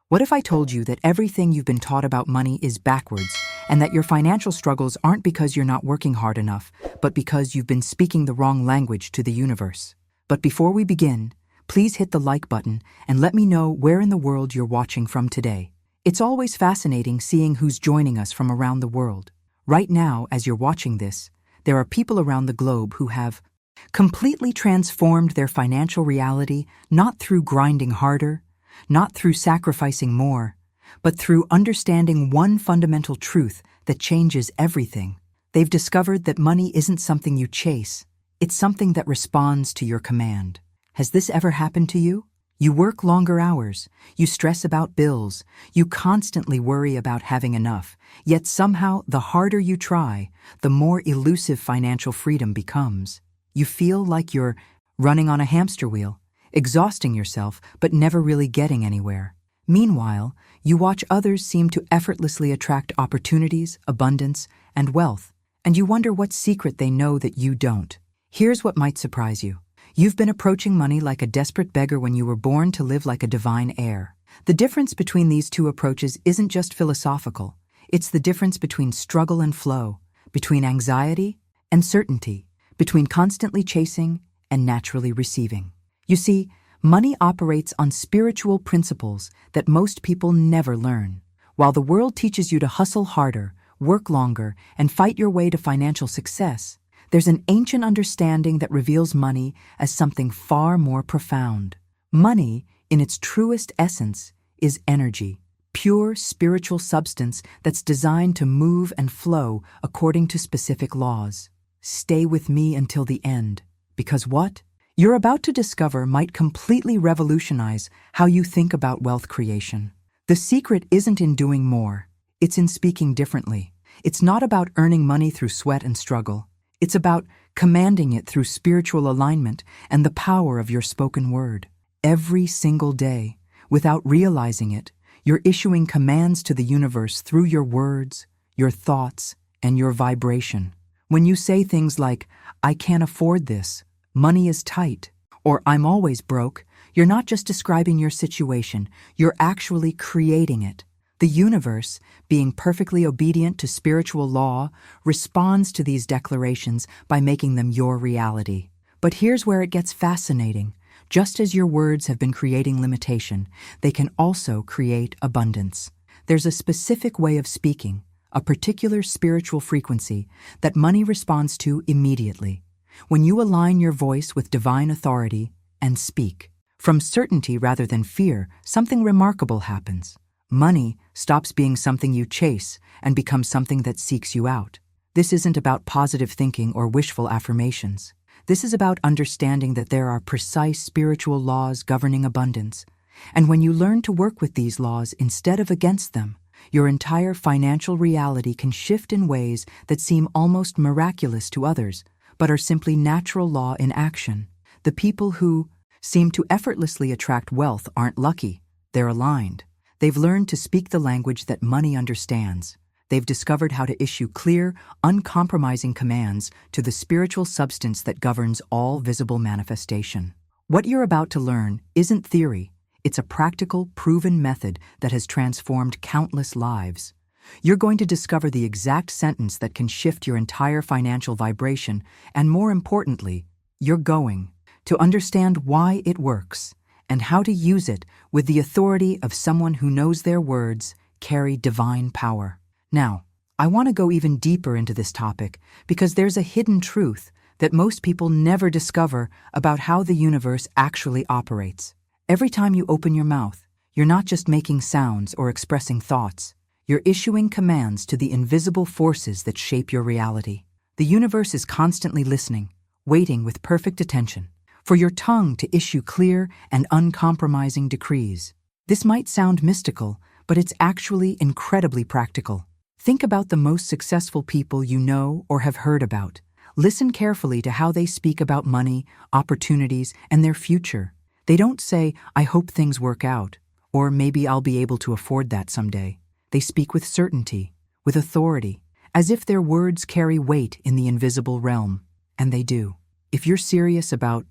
What if I told you that everything you've been taught about money is backwards, and that your financial struggles aren't because you're not working hard enough, but because you've been speaking the wrong language to the universe? But before we begin, please hit the like button and let me know where in the world you're watching from today. It's always fascinating seeing who's joining us from around the world. Right now, as you're watching this, there are people around the globe who have completely transformed their financial reality, not through grinding harder, not through sacrificing more, but through understanding one fundamental truth that changes everything. They've discovered that money isn't something you chase, it's something that responds to your command. Has this ever happened to you? You work longer hours, you stress about bills, you constantly worry about having enough, yet somehow the harder you try, the more elusive financial freedom becomes. You feel like you're running on a hamster wheel, exhausting yourself but never really getting anywhere. Meanwhile, you watch others seem to effortlessly attract opportunities, abundance, and wealth, and you wonder what secret they know that you don't. Here's what might surprise you. You've been approaching money like a desperate beggar when you were born to live like a divine heir. The difference between these two approaches isn't just philosophical. It's the difference between struggle and flow, between anxiety and certainty, between constantly chasing and naturally receiving. You see, money operates on spiritual principles that most people never learn. While the world teaches you to hustle harder, work longer, and fight your way to financial success, there's an ancient understanding that reveals money as something far more profound. Money, in its truest essence, is energy, pure spiritual substance that's designed to move and flow according to specific laws. Stay with me until the end, because what you're about to discover might completely revolutionize how you think about wealth creation. The secret isn't in doing more, it's in speaking differently. It's not about earning money through sweat and struggle. It's about commanding it through spiritual alignment and the power of your spoken word. Every single day, without realizing it, you're issuing commands to the universe through your words, your thoughts, and your vibration. When you say things like, "I can't afford this," "money is tight," or "I'm always broke," you're not just describing your situation, you're actually creating it. The universe, being perfectly obedient to spiritual law, responds to these declarations by making them your reality. But here's where it gets fascinating. Just as your words have been creating limitation, they can also create abundance. There's a specific way of speaking, a particular spiritual frequency, that money responds to immediately. When you align your voice with divine authority and speak from certainty rather than fear, something remarkable happens. Money stops being something you chase and becomes something that seeks you out. This isn't about positive thinking or wishful affirmations. This is about understanding that there are precise spiritual laws governing abundance. And when you learn to work with these laws instead of against them, your entire financial reality can shift in ways that seem almost miraculous to others, but are simply natural law in action. The people who seem to effortlessly attract wealth aren't lucky, they're aligned. They've learned to speak the language that money understands. They've discovered how to issue clear, uncompromising commands to the spiritual substance that governs all visible manifestation. What you're about to learn isn't theory, it's a practical, proven method that has transformed countless lives. You're going to discover the exact sentence that can shift your entire financial vibration, and more importantly, you're going to understand why it works and how to use it with the authority of someone who knows their words carry divine power. Now, I want to go even deeper into this topic because there's a hidden truth that most people never discover about how the universe actually operates. Every time you open your mouth, you're not just making sounds or expressing thoughts. You're issuing commands to the invisible forces that shape your reality. The universe is constantly listening, waiting with perfect attention for your tongue to issue clear and uncompromising decrees. This might sound mystical, but it's actually incredibly practical. Think about the most successful people you know or have heard about. Listen carefully to how they speak about money, opportunities, and their future. They don't say, "I hope things work out," or "maybe I'll be able to afford that someday." They speak with certainty, with authority, as if their words carry weight in the invisible realm. And they do. If you're serious about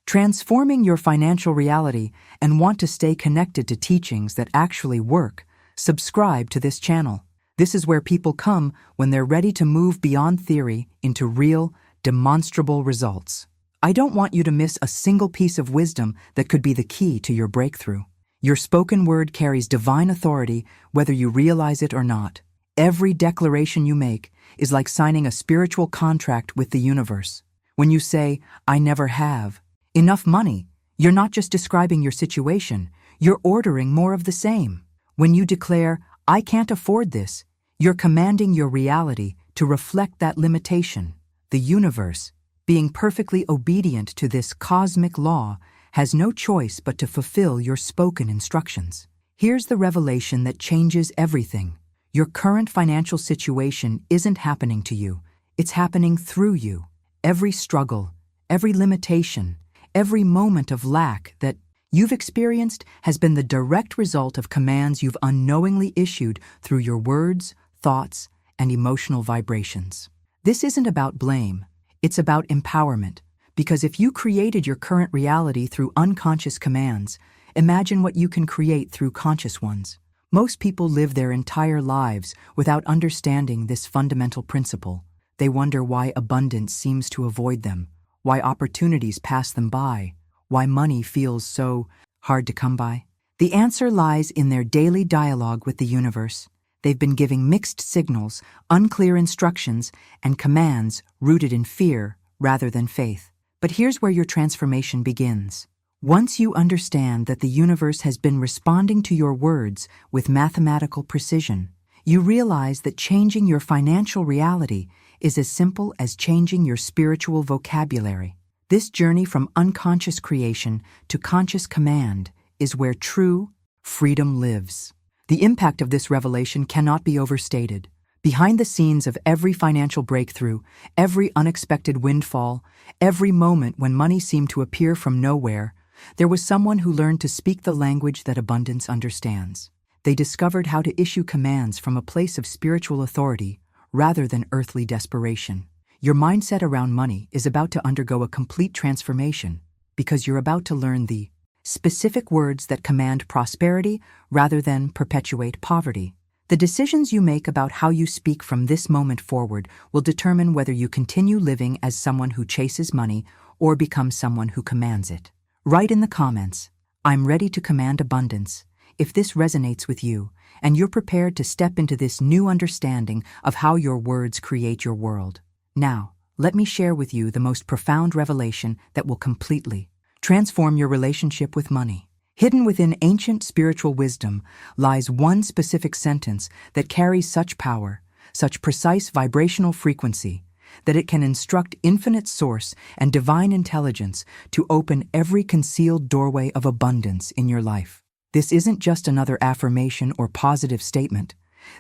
transforming your financial reality, and want to stay connected to teachings that actually work, subscribe to this channel. This is where people come when they're ready to move beyond theory into real, demonstrable results. I don't want you to miss a single piece of wisdom that could be the key to your breakthrough. Your spoken word carries divine authority whether you realize it or not. Every declaration you make is like signing a spiritual contract with the universe. When you say, "I never have enough money," you're not just describing your situation, you're ordering more of the same. When you declare, "I can't afford this," you're commanding your reality to reflect that limitation. The universe, being perfectly obedient to this cosmic law, has no choice but to fulfill your spoken instructions. Here's the revelation that changes everything. Your current financial situation isn't happening to you, it's happening through you. Every struggle, every limitation, every moment of lack that you've experienced has been the direct result of commands you've unknowingly issued through your words, thoughts, and emotional vibrations. This isn't about blame, it's about empowerment. Because if you created your current reality through unconscious commands, imagine what you can create through conscious ones. Most people live their entire lives without understanding this fundamental principle. They wonder why abundance seems to avoid them, why opportunities pass them by, why money feels so hard to come by. The answer lies in their daily dialogue with the universe. They've been giving mixed signals, unclear instructions, and commands rooted in fear rather than faith. But here's where your transformation begins. Once you understand that the universe has been responding to your words with mathematical precision, you realize that changing your financial reality is as simple as changing your spiritual vocabulary. This journey from unconscious creation to conscious command is where true freedom lives. The impact of this revelation cannot be overstated. Behind the scenes of every financial breakthrough, every unexpected windfall, every moment when money seemed to appear from nowhere, there was someone who learned to speak the language that abundance understands. They discovered how to issue commands from a place of spiritual authority rather than earthly desperation. Your mindset around money is about to undergo a complete transformation because you're about to learn the specific words that command prosperity rather than perpetuate poverty. The decisions you make about how you speak from this moment forward will determine whether you continue living as someone who chases money or become someone who commands it. Write in the comments, "I'm ready to command abundance," if this resonates with you, and you're prepared to step into this new understanding of how your words create your world. Now, let me share with you the most profound revelation that will completely transform your relationship with money. Hidden within ancient spiritual wisdom lies one specific sentence that carries such power, such precise vibrational frequency, that it can instruct infinite source and divine intelligence to open every concealed doorway of abundance in your life. This isn't just another affirmation or positive statement.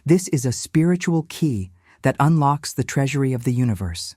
This is a spiritual key that unlocks the treasury of the universe.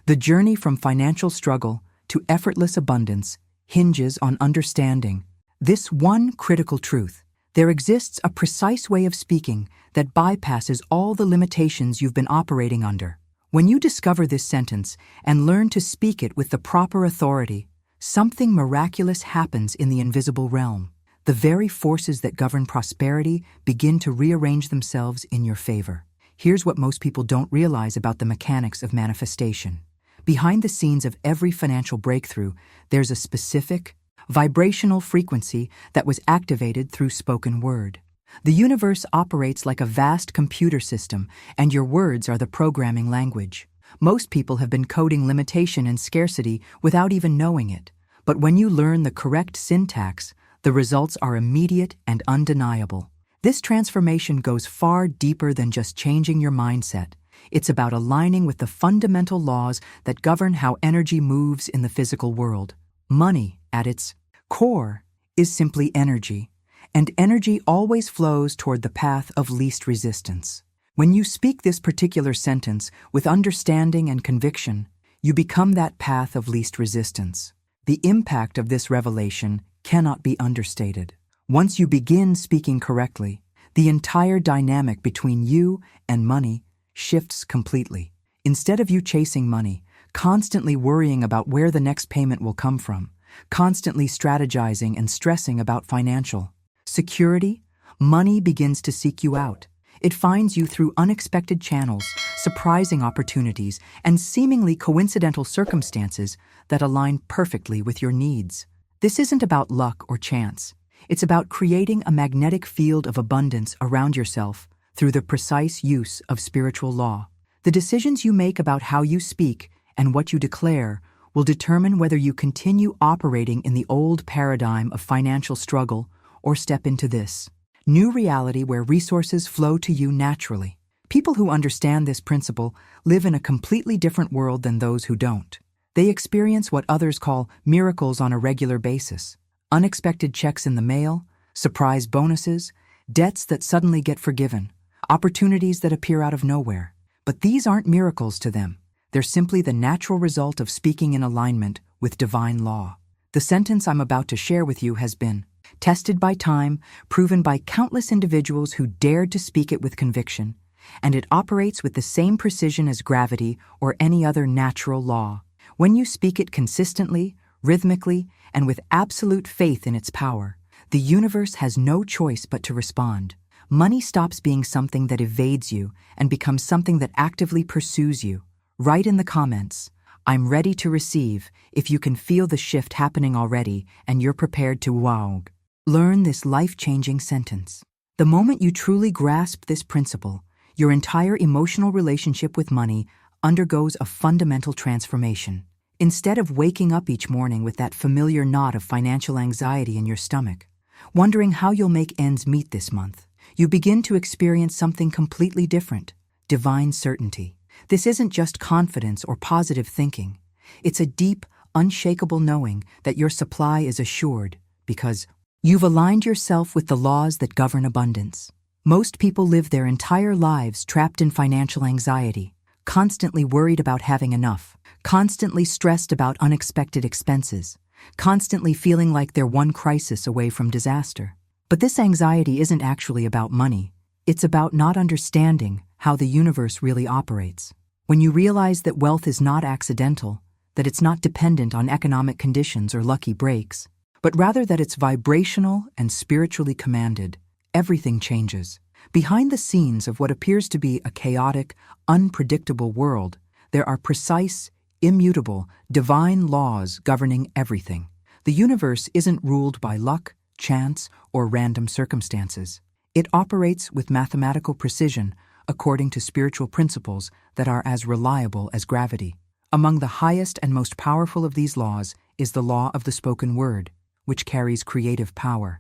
The journey from financial struggle to effortless abundance hinges on understanding this one critical truth. There exists a precise way of speaking that bypasses all the limitations you've been operating under. When you discover this sentence and learn to speak it with the proper authority, something miraculous happens in the invisible realm. The very forces that govern prosperity begin to rearrange themselves in your favor. Here's what most people don't realize about the mechanics of manifestation. Behind the scenes of every financial breakthrough, there's a specific, vibrational frequency that was activated through spoken word. The universe operates like a vast computer system, and your words are the programming language. Most people have been coding limitation and scarcity without even knowing it. But when you learn the correct syntax, the results are immediate and undeniable. This transformation goes far deeper than just changing your mindset. It's about aligning with the fundamental laws that govern how energy moves in the physical world. Money, at its core, is simply energy, and energy always flows toward the path of least resistance. When you speak this particular sentence with understanding and conviction, you become that path of least resistance. The impact of this revelation cannot be understated. Once you begin speaking correctly, the entire dynamic between you and money shifts completely. Instead of you chasing money, constantly worrying about where the next payment will come from, constantly strategizing and stressing about financial security, money begins to seek you out. It finds you through unexpected channels, surprising opportunities, and seemingly coincidental circumstances that align perfectly with your needs. This isn't about luck or chance. It's about creating a magnetic field of abundance around yourself through the precise use of spiritual law. The decisions you make about how you speak and what you declare will determine whether you continue operating in the old paradigm of financial struggle or step into this new reality where resources flow to you naturally. People who understand this principle live in a completely different world than those who don't. They experience what others call miracles on a regular basis. Unexpected checks in the mail, surprise bonuses, debts that suddenly get forgiven, opportunities that appear out of nowhere. But these aren't miracles to them. They're simply the natural result of speaking in alignment with divine law. The sentence I'm about to share with you has been tested by time, proven by countless individuals who dared to speak it with conviction, and it operates with the same precision as gravity or any other natural law. When you speak it consistently, rhythmically, and with absolute faith in its power, the universe has no choice but to respond. Money stops being something that evades you and becomes something that actively pursues you. Write in the comments, "I'm ready to receive," if you can feel the shift happening already and you're prepared to wow. Learn this life-changing sentence. The moment you truly grasp this principle, your entire emotional relationship with money undergoes a fundamental transformation. Instead of waking up each morning with that familiar knot of financial anxiety in your stomach, wondering how you'll make ends meet this month, you begin to experience something completely different: divine certainty. This isn't just confidence or positive thinking. It's a deep, unshakable knowing that your supply is assured because you've aligned yourself with the laws that govern abundance. Most people live their entire lives trapped in financial anxiety, constantly worried about having enough, constantly stressed about unexpected expenses, constantly feeling like they're one crisis away from disaster. But this anxiety isn't actually about money. It's about not understanding how the universe really operates. When you realize that wealth is not accidental, that it's not dependent on economic conditions or lucky breaks, but rather that it's vibrational and spiritually commanded, everything changes. Behind the scenes of what appears to be a chaotic, unpredictable world, there are precise, immutable, divine laws governing everything. The universe isn't ruled by luck, chance, or random circumstances. It operates with mathematical precision according to spiritual principles that are as reliable as gravity. Among the highest and most powerful of these laws is the law of the spoken word, which carries creative power.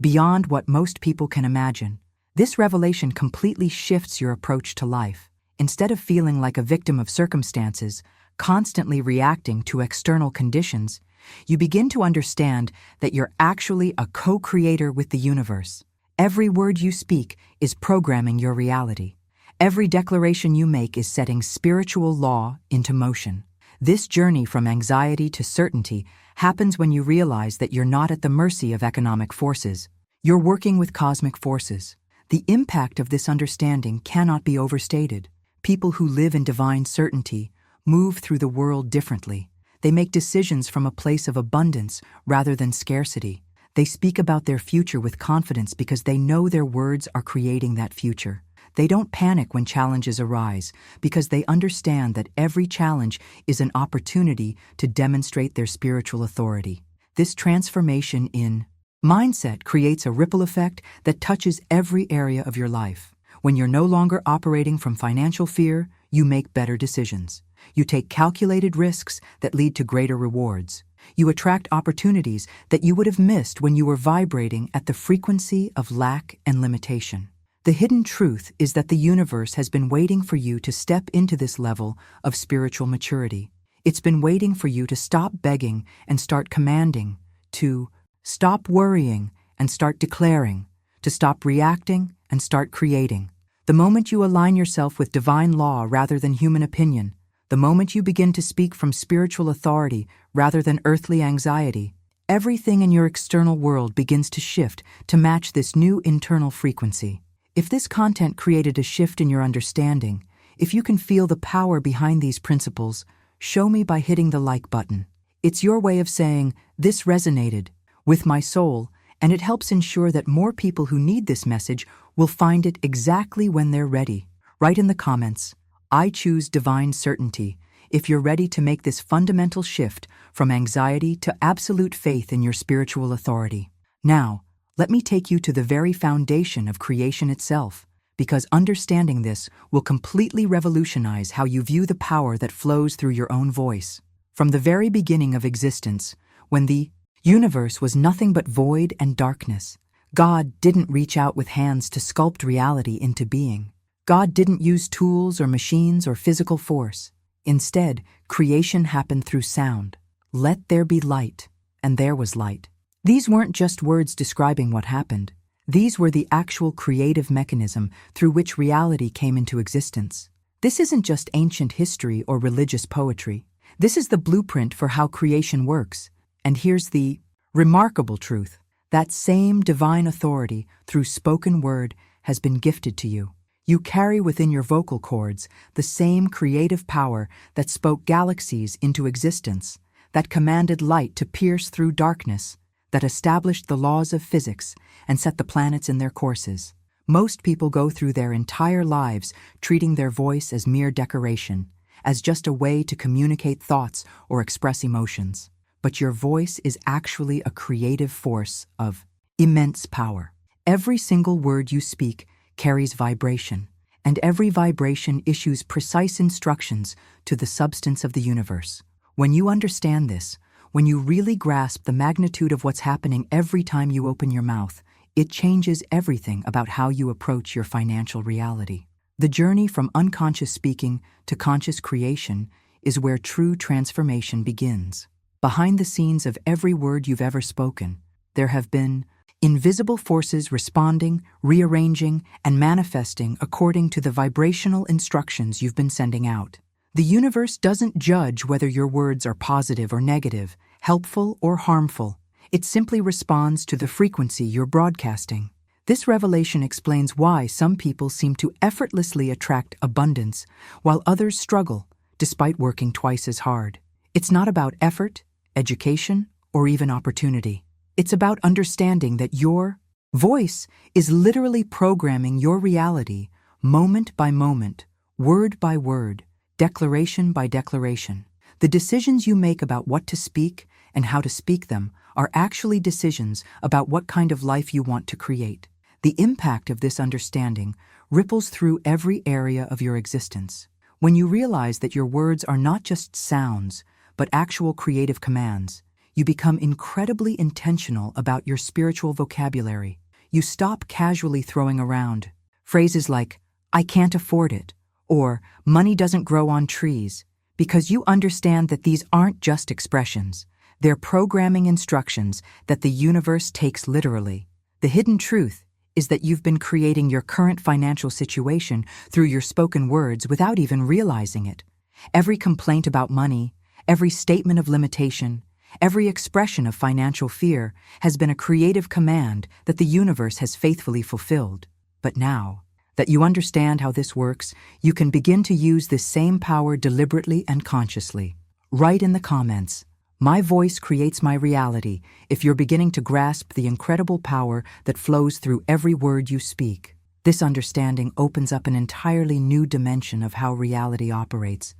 Beyond what most people can imagine, this revelation completely shifts your approach to life. Instead of feeling like a victim of circumstances, constantly reacting to external conditions, you begin to understand that you're actually a co-creator with the universe. Every word you speak is programming your reality. Every declaration you make is setting spiritual law into motion. This journey from anxiety to certainty happens when you realize that you're not at the mercy of economic forces. You're working with cosmic forces. The impact of this understanding cannot be overstated. People who live in divine certainty move through the world differently. They make decisions from a place of abundance rather than scarcity. They speak about their future with confidence because they know their words are creating that future. They don't panic when challenges arise because they understand that every challenge is an opportunity to demonstrate their spiritual authority. This transformation in mindset creates a ripple effect that touches every area of your life. When you're no longer operating from financial fear, you make better decisions. You take calculated risks that lead to greater rewards. You attract opportunities that you would have missed when you were vibrating at the frequency of lack and limitation. The hidden truth is that the universe has been waiting for you to step into this level of spiritual maturity. It's been waiting for you to stop begging and start commanding, to stop worrying and start declaring, to stop reacting and start creating. The moment you align yourself with divine law rather than human opinion, the moment you begin to speak from spiritual authority rather than earthly anxiety, everything in your external world begins to shift to match this new internal frequency. If this content created a shift in your understanding, if you can feel the power behind these principles, show me by hitting the like button. It's your way of saying, "This resonated with my soul," and it helps ensure that more people who need this message will find it exactly when they're ready. Write in the comments, "I choose divine certainty," if you're ready to make this fundamental shift from anxiety to absolute faith in your spiritual authority. Now, let me take you to the very foundation of creation itself, because understanding this will completely revolutionize how you view the power that flows through your own voice. From the very beginning of existence, when the universe was nothing but void and darkness, God didn't reach out with hands to sculpt reality into being. God didn't use tools or machines or physical force. Instead, creation happened through sound. "Let there be light," and there was light. These weren't just words describing what happened. These were the actual creative mechanism through which reality came into existence. This isn't just ancient history or religious poetry. This is the blueprint for how creation works. And here's the remarkable truth. That same divine authority through spoken word has been gifted to you. You carry within your vocal cords the same creative power that spoke galaxies into existence, that commanded light to pierce through darkness, that established the laws of physics and set the planets in their courses. Most people go through their entire lives treating their voice as mere decoration, as just a way to communicate thoughts or express emotions. But your voice is actually a creative force of immense power. Every single word you speak carries vibration, and every vibration issues precise instructions to the substance of the universe. When you understand this, when you really grasp the magnitude of what's happening every time you open your mouth, it changes everything about how you approach your financial reality. The journey from unconscious speaking to conscious creation is where true transformation begins. Behind the scenes of every word you've ever spoken, there have been invisible forces responding, rearranging, and manifesting according to the vibrational instructions you've been sending out. The universe doesn't judge whether your words are positive or negative, helpful or harmful. It simply responds to the frequency you're broadcasting. This revelation explains why some people seem to effortlessly attract abundance, while others struggle, despite working twice as hard. It's not about effort, education, or even opportunity. It's about understanding that your voice is literally programming your reality moment by moment, word by word, declaration by declaration. The decisions you make about what to speak and how to speak them are actually decisions about what kind of life you want to create. The impact of this understanding ripples through every area of your existence. When you realize that your words are not just sounds, but actual creative commands, you become incredibly intentional about your spiritual vocabulary. You stop casually throwing around phrases like, "I can't afford it," or "money doesn't grow on trees," because you understand that these aren't just expressions. They're programming instructions that the universe takes literally. The hidden truth is that you've been creating your current financial situation through your spoken words without even realizing it. Every complaint about money, every statement of limitation, every expression of financial fear has been a creative command that the universe has faithfully fulfilled. But now that you understand how this works, you can begin to use this same power deliberately and consciously. Write in the comments, "My voice creates my reality," if you're beginning to grasp the incredible power that flows through every word you speak. This understanding opens up an entirely new dimension of how reality operates,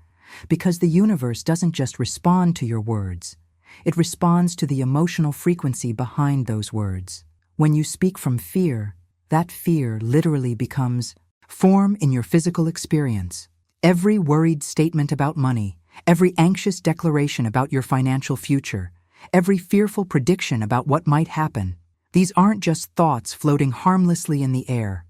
because the universe doesn't just respond to your words. It responds to the emotional frequency behind those words. When you speak from fear, that fear literally becomes form in your physical experience. Every worried statement about money, every anxious declaration about your financial future, every fearful prediction about what might happen, these aren't just thoughts floating harmlessly in the air.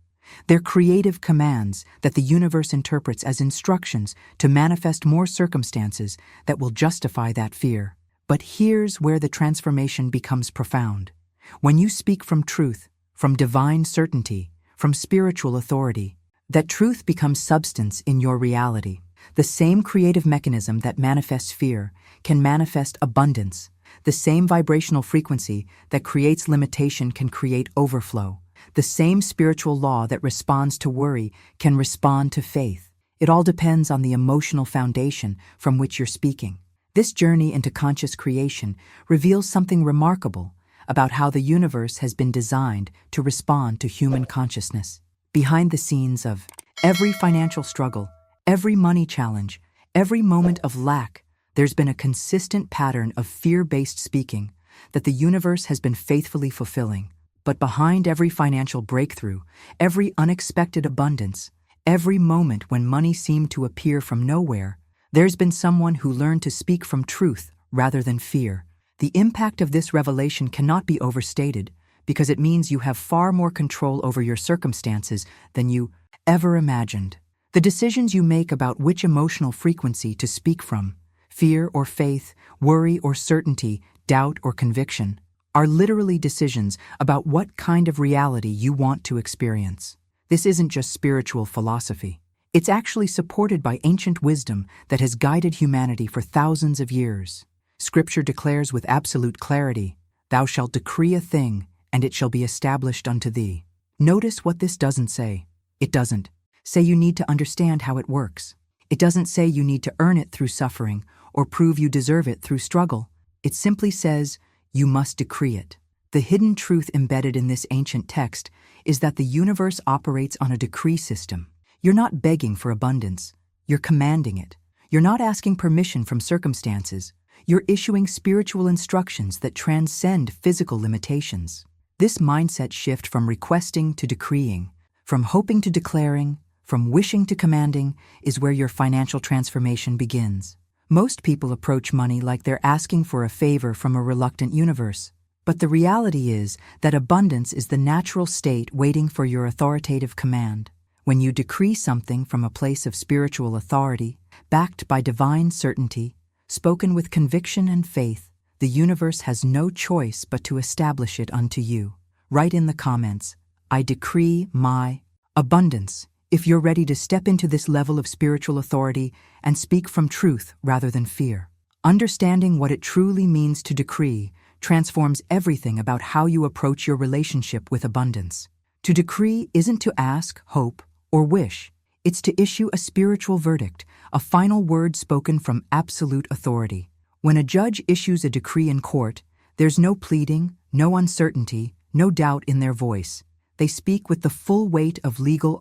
They're creative commands that the universe interprets as instructions to manifest more circumstances that will justify that fear. But here's where the transformation becomes profound. When you speak from truth, from divine certainty, from spiritual authority, that truth becomes substance in your reality. The same creative mechanism that manifests fear can manifest abundance. The same vibrational frequency that creates limitation can create overflow. The same spiritual law that responds to worry can respond to faith. It all depends on the emotional foundation from which you're speaking. This journey into conscious creation reveals something remarkable about how the universe has been designed to respond to human consciousness. Behind the scenes of every financial struggle, every money challenge, every moment of lack, there's been a consistent pattern of fear-based speaking that the universe has been faithfully fulfilling. But behind every financial breakthrough, every unexpected abundance, every moment when money seemed to appear from nowhere, there's been someone who learned to speak from truth rather than fear. The impact of this revelation cannot be overstated because it means you have far more control over your circumstances than you ever imagined. The decisions you make about which emotional frequency to speak from, fear or faith, worry or certainty, doubt or conviction, are literally decisions about what kind of reality you want to experience. This isn't just spiritual philosophy. It's actually supported by ancient wisdom that has guided humanity for thousands of years. Scripture declares with absolute clarity, "Thou shalt decree a thing, and it shall be established unto thee." Notice what this doesn't say. It doesn't say you need to understand how it works. It doesn't say you need to earn it through suffering or prove you deserve it through struggle. It simply says you must decree it. The hidden truth embedded in this ancient text is that the universe operates on a decree system. You're not begging for abundance. You're commanding it. You're not asking permission from circumstances. You're issuing spiritual instructions that transcend physical limitations. This mindset shift from requesting to decreeing, from hoping to declaring, from wishing to commanding, is where your financial transformation begins. Most people approach money like they're asking for a favor from a reluctant universe. But the reality is that abundance is the natural state waiting for your authoritative command. When you decree something from a place of spiritual authority, backed by divine certainty, spoken with conviction and faith, the universe has no choice but to establish it unto you. Write in the comments, "I decree my abundance," if you're ready to step into this level of spiritual authority and speak from truth rather than fear. Understanding what it truly means to decree transforms everything about how you approach your relationship with abundance. To decree isn't to ask, hope, or wish. It's to issue a spiritual verdict, a final word spoken from absolute authority. When a judge issues a decree in court, there's no pleading, no uncertainty, no doubt in their voice. They speak with the full weight of legal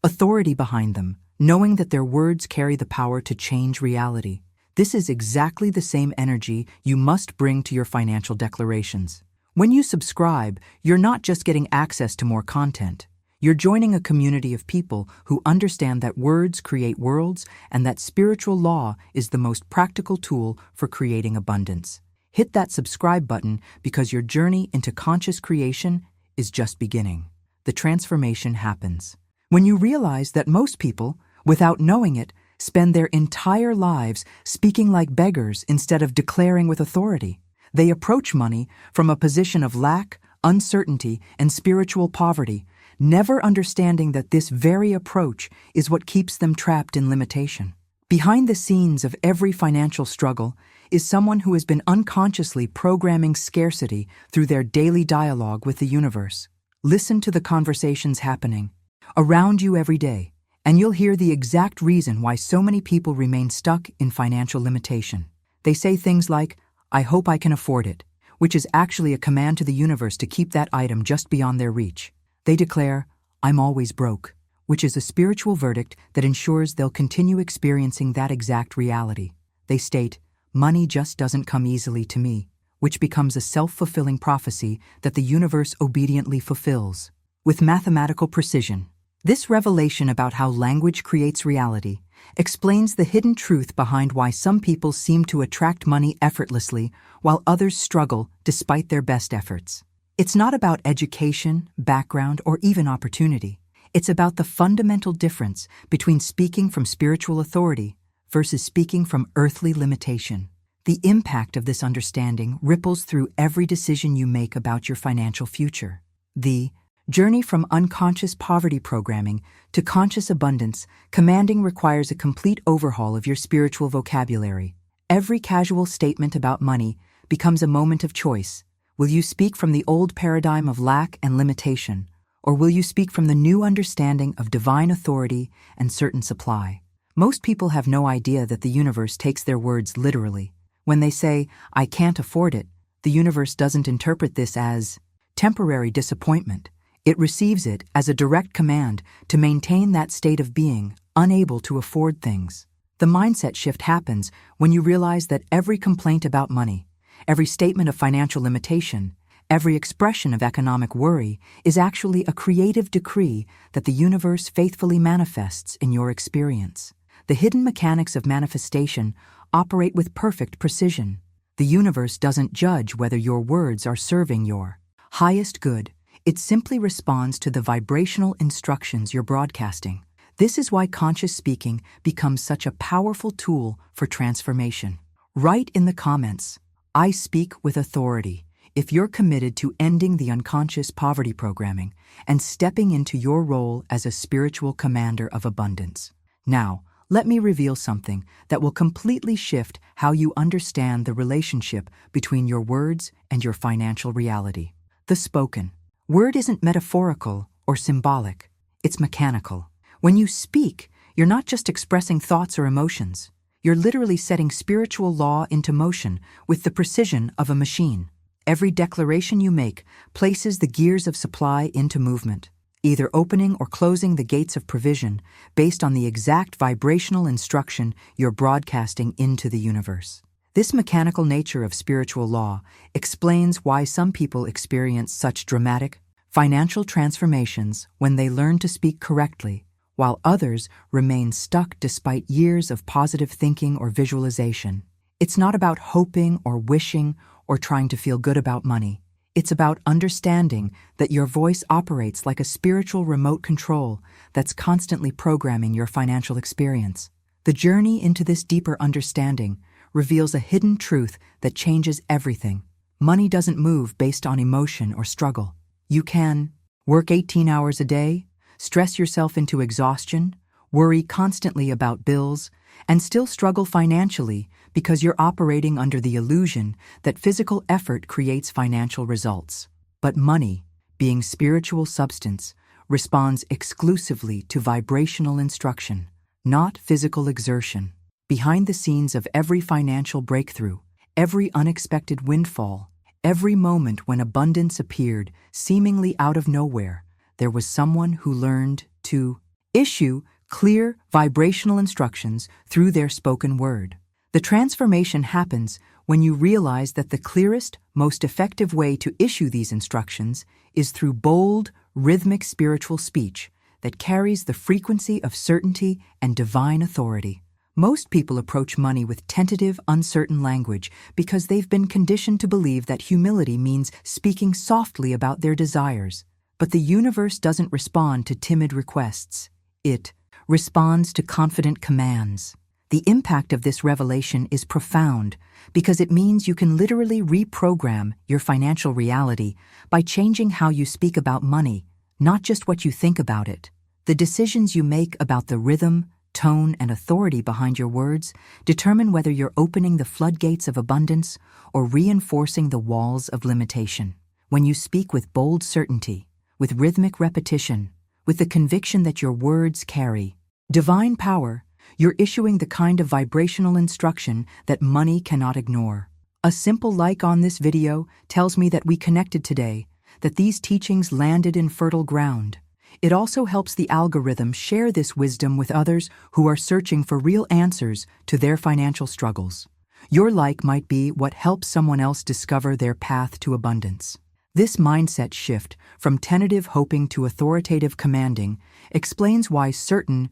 authority behind them, knowing that their words carry the power to change reality. This is exactly the same energy you must bring to your financial declarations. When you subscribe, you're not just getting access to more content. You're joining a community of people who understand that words create worlds and that spiritual law is the most practical tool for creating abundance. Hit that subscribe button because your journey into conscious creation is just beginning. The transformation happens when you realize that most people, without knowing it, spend their entire lives speaking like beggars instead of declaring with authority. They approach money from a position of lack, uncertainty, and spiritual poverty, never understanding that this very approach is what keeps them trapped in limitation. Behind the scenes of every financial struggle is someone who has been unconsciously programming scarcity through their daily dialogue with the universe. Listen to the conversations happening around you every day, and you'll hear the exact reason why so many people remain stuck in financial limitation. They say things like, "I hope I can afford it," which is actually a command to the universe to keep that item just beyond their reach. They declare, "I'm always broke," which is a spiritual verdict that ensures they'll continue experiencing that exact reality. They state, "Money just doesn't come easily to me," which becomes a self-fulfilling prophecy that the universe obediently fulfills. With mathematical precision, this revelation about how language creates reality explains the hidden truth behind why some people seem to attract money effortlessly while others struggle despite their best efforts. It's not about education, background, or even opportunity. It's about the fundamental difference between speaking from spiritual authority versus speaking from earthly limitation. The impact of this understanding ripples through every decision you make about your financial future. The journey from unconscious poverty programming to conscious abundance commanding requires a complete overhaul of your spiritual vocabulary. Every casual statement about money becomes a moment of choice. Will you speak from the old paradigm of lack and limitation, or will you speak from the new understanding of divine authority and certain supply? Most people have no idea that the universe takes their words literally. When they say, "I can't afford it," the universe doesn't interpret this as temporary disappointment. It receives it as a direct command to maintain that state of being unable to afford things. The mindset shift happens when you realize that every complaint about money, every statement of financial limitation, every expression of economic worry is actually a creative decree that the universe faithfully manifests in your experience. The hidden mechanics of manifestation operate with perfect precision. The universe doesn't judge whether your words are serving your highest good. It simply responds to the vibrational instructions you're broadcasting. This is why conscious speaking becomes such a powerful tool for transformation. Write in the comments, "I speak with authority," if you're committed to ending the unconscious poverty programming and stepping into your role as a spiritual commander of abundance. Now, let me reveal something that will completely shift how you understand the relationship between your words and your financial reality. The spoken word isn't metaphorical or symbolic, it's mechanical. When you speak, you're not just expressing thoughts or emotions. You're literally setting spiritual law into motion with the precision of a machine. Every declaration you make places the gears of supply into movement, either opening or closing the gates of provision based on the exact vibrational instruction you're broadcasting into the universe. This mechanical nature of spiritual law explains why some people experience such dramatic financial transformations when they learn to speak correctly, while others remain stuck despite years of positive thinking or visualization. It's not about hoping or wishing or trying to feel good about money. It's about understanding that your voice operates like a spiritual remote control that's constantly programming your financial experience. The journey into this deeper understanding reveals a hidden truth that changes everything. Money doesn't move based on emotion or struggle. You can work 18 hours a day, stress yourself into exhaustion, worry constantly about bills, and still struggle financially because you're operating under the illusion that physical effort creates financial results. But money, being spiritual substance, responds exclusively to vibrational instruction, not physical exertion. Behind the scenes of every financial breakthrough, every unexpected windfall, every moment when abundance appeared seemingly out of nowhere, there was someone who learned to issue clear vibrational instructions through their spoken word. The transformation happens when you realize that the clearest, most effective way to issue these instructions is through bold, rhythmic spiritual speech that carries the frequency of certainty and divine authority. Most people approach money with tentative, uncertain language because they've been conditioned to believe that humility means speaking softly about their desires. But the universe doesn't respond to timid requests. It responds to confident commands. The impact of this revelation is profound because it means you can literally reprogram your financial reality by changing how you speak about money, not just what you think about it. The decisions you make about the rhythm, tone, and authority behind your words determine whether you're opening the floodgates of abundance or reinforcing the walls of limitation. When you speak with bold certainty, with rhythmic repetition, with the conviction that your words carry divine power, you're issuing the kind of vibrational instruction that money cannot ignore. A simple like on this video tells me that we connected today, that these teachings landed in fertile ground. It also helps the algorithm share this wisdom with others who are searching for real answers to their financial struggles. Your like might be what helps someone else discover their path to abundance. This mindset shift from tentative hoping to authoritative commanding explains why certain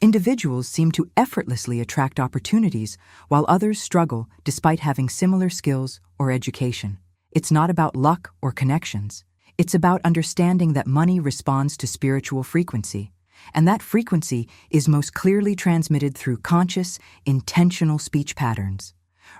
individuals seem to effortlessly attract opportunities while others struggle despite having similar skills or education. It's not about luck or connections. It's about understanding that money responds to spiritual frequency, and that frequency is most clearly transmitted through conscious, intentional speech patterns.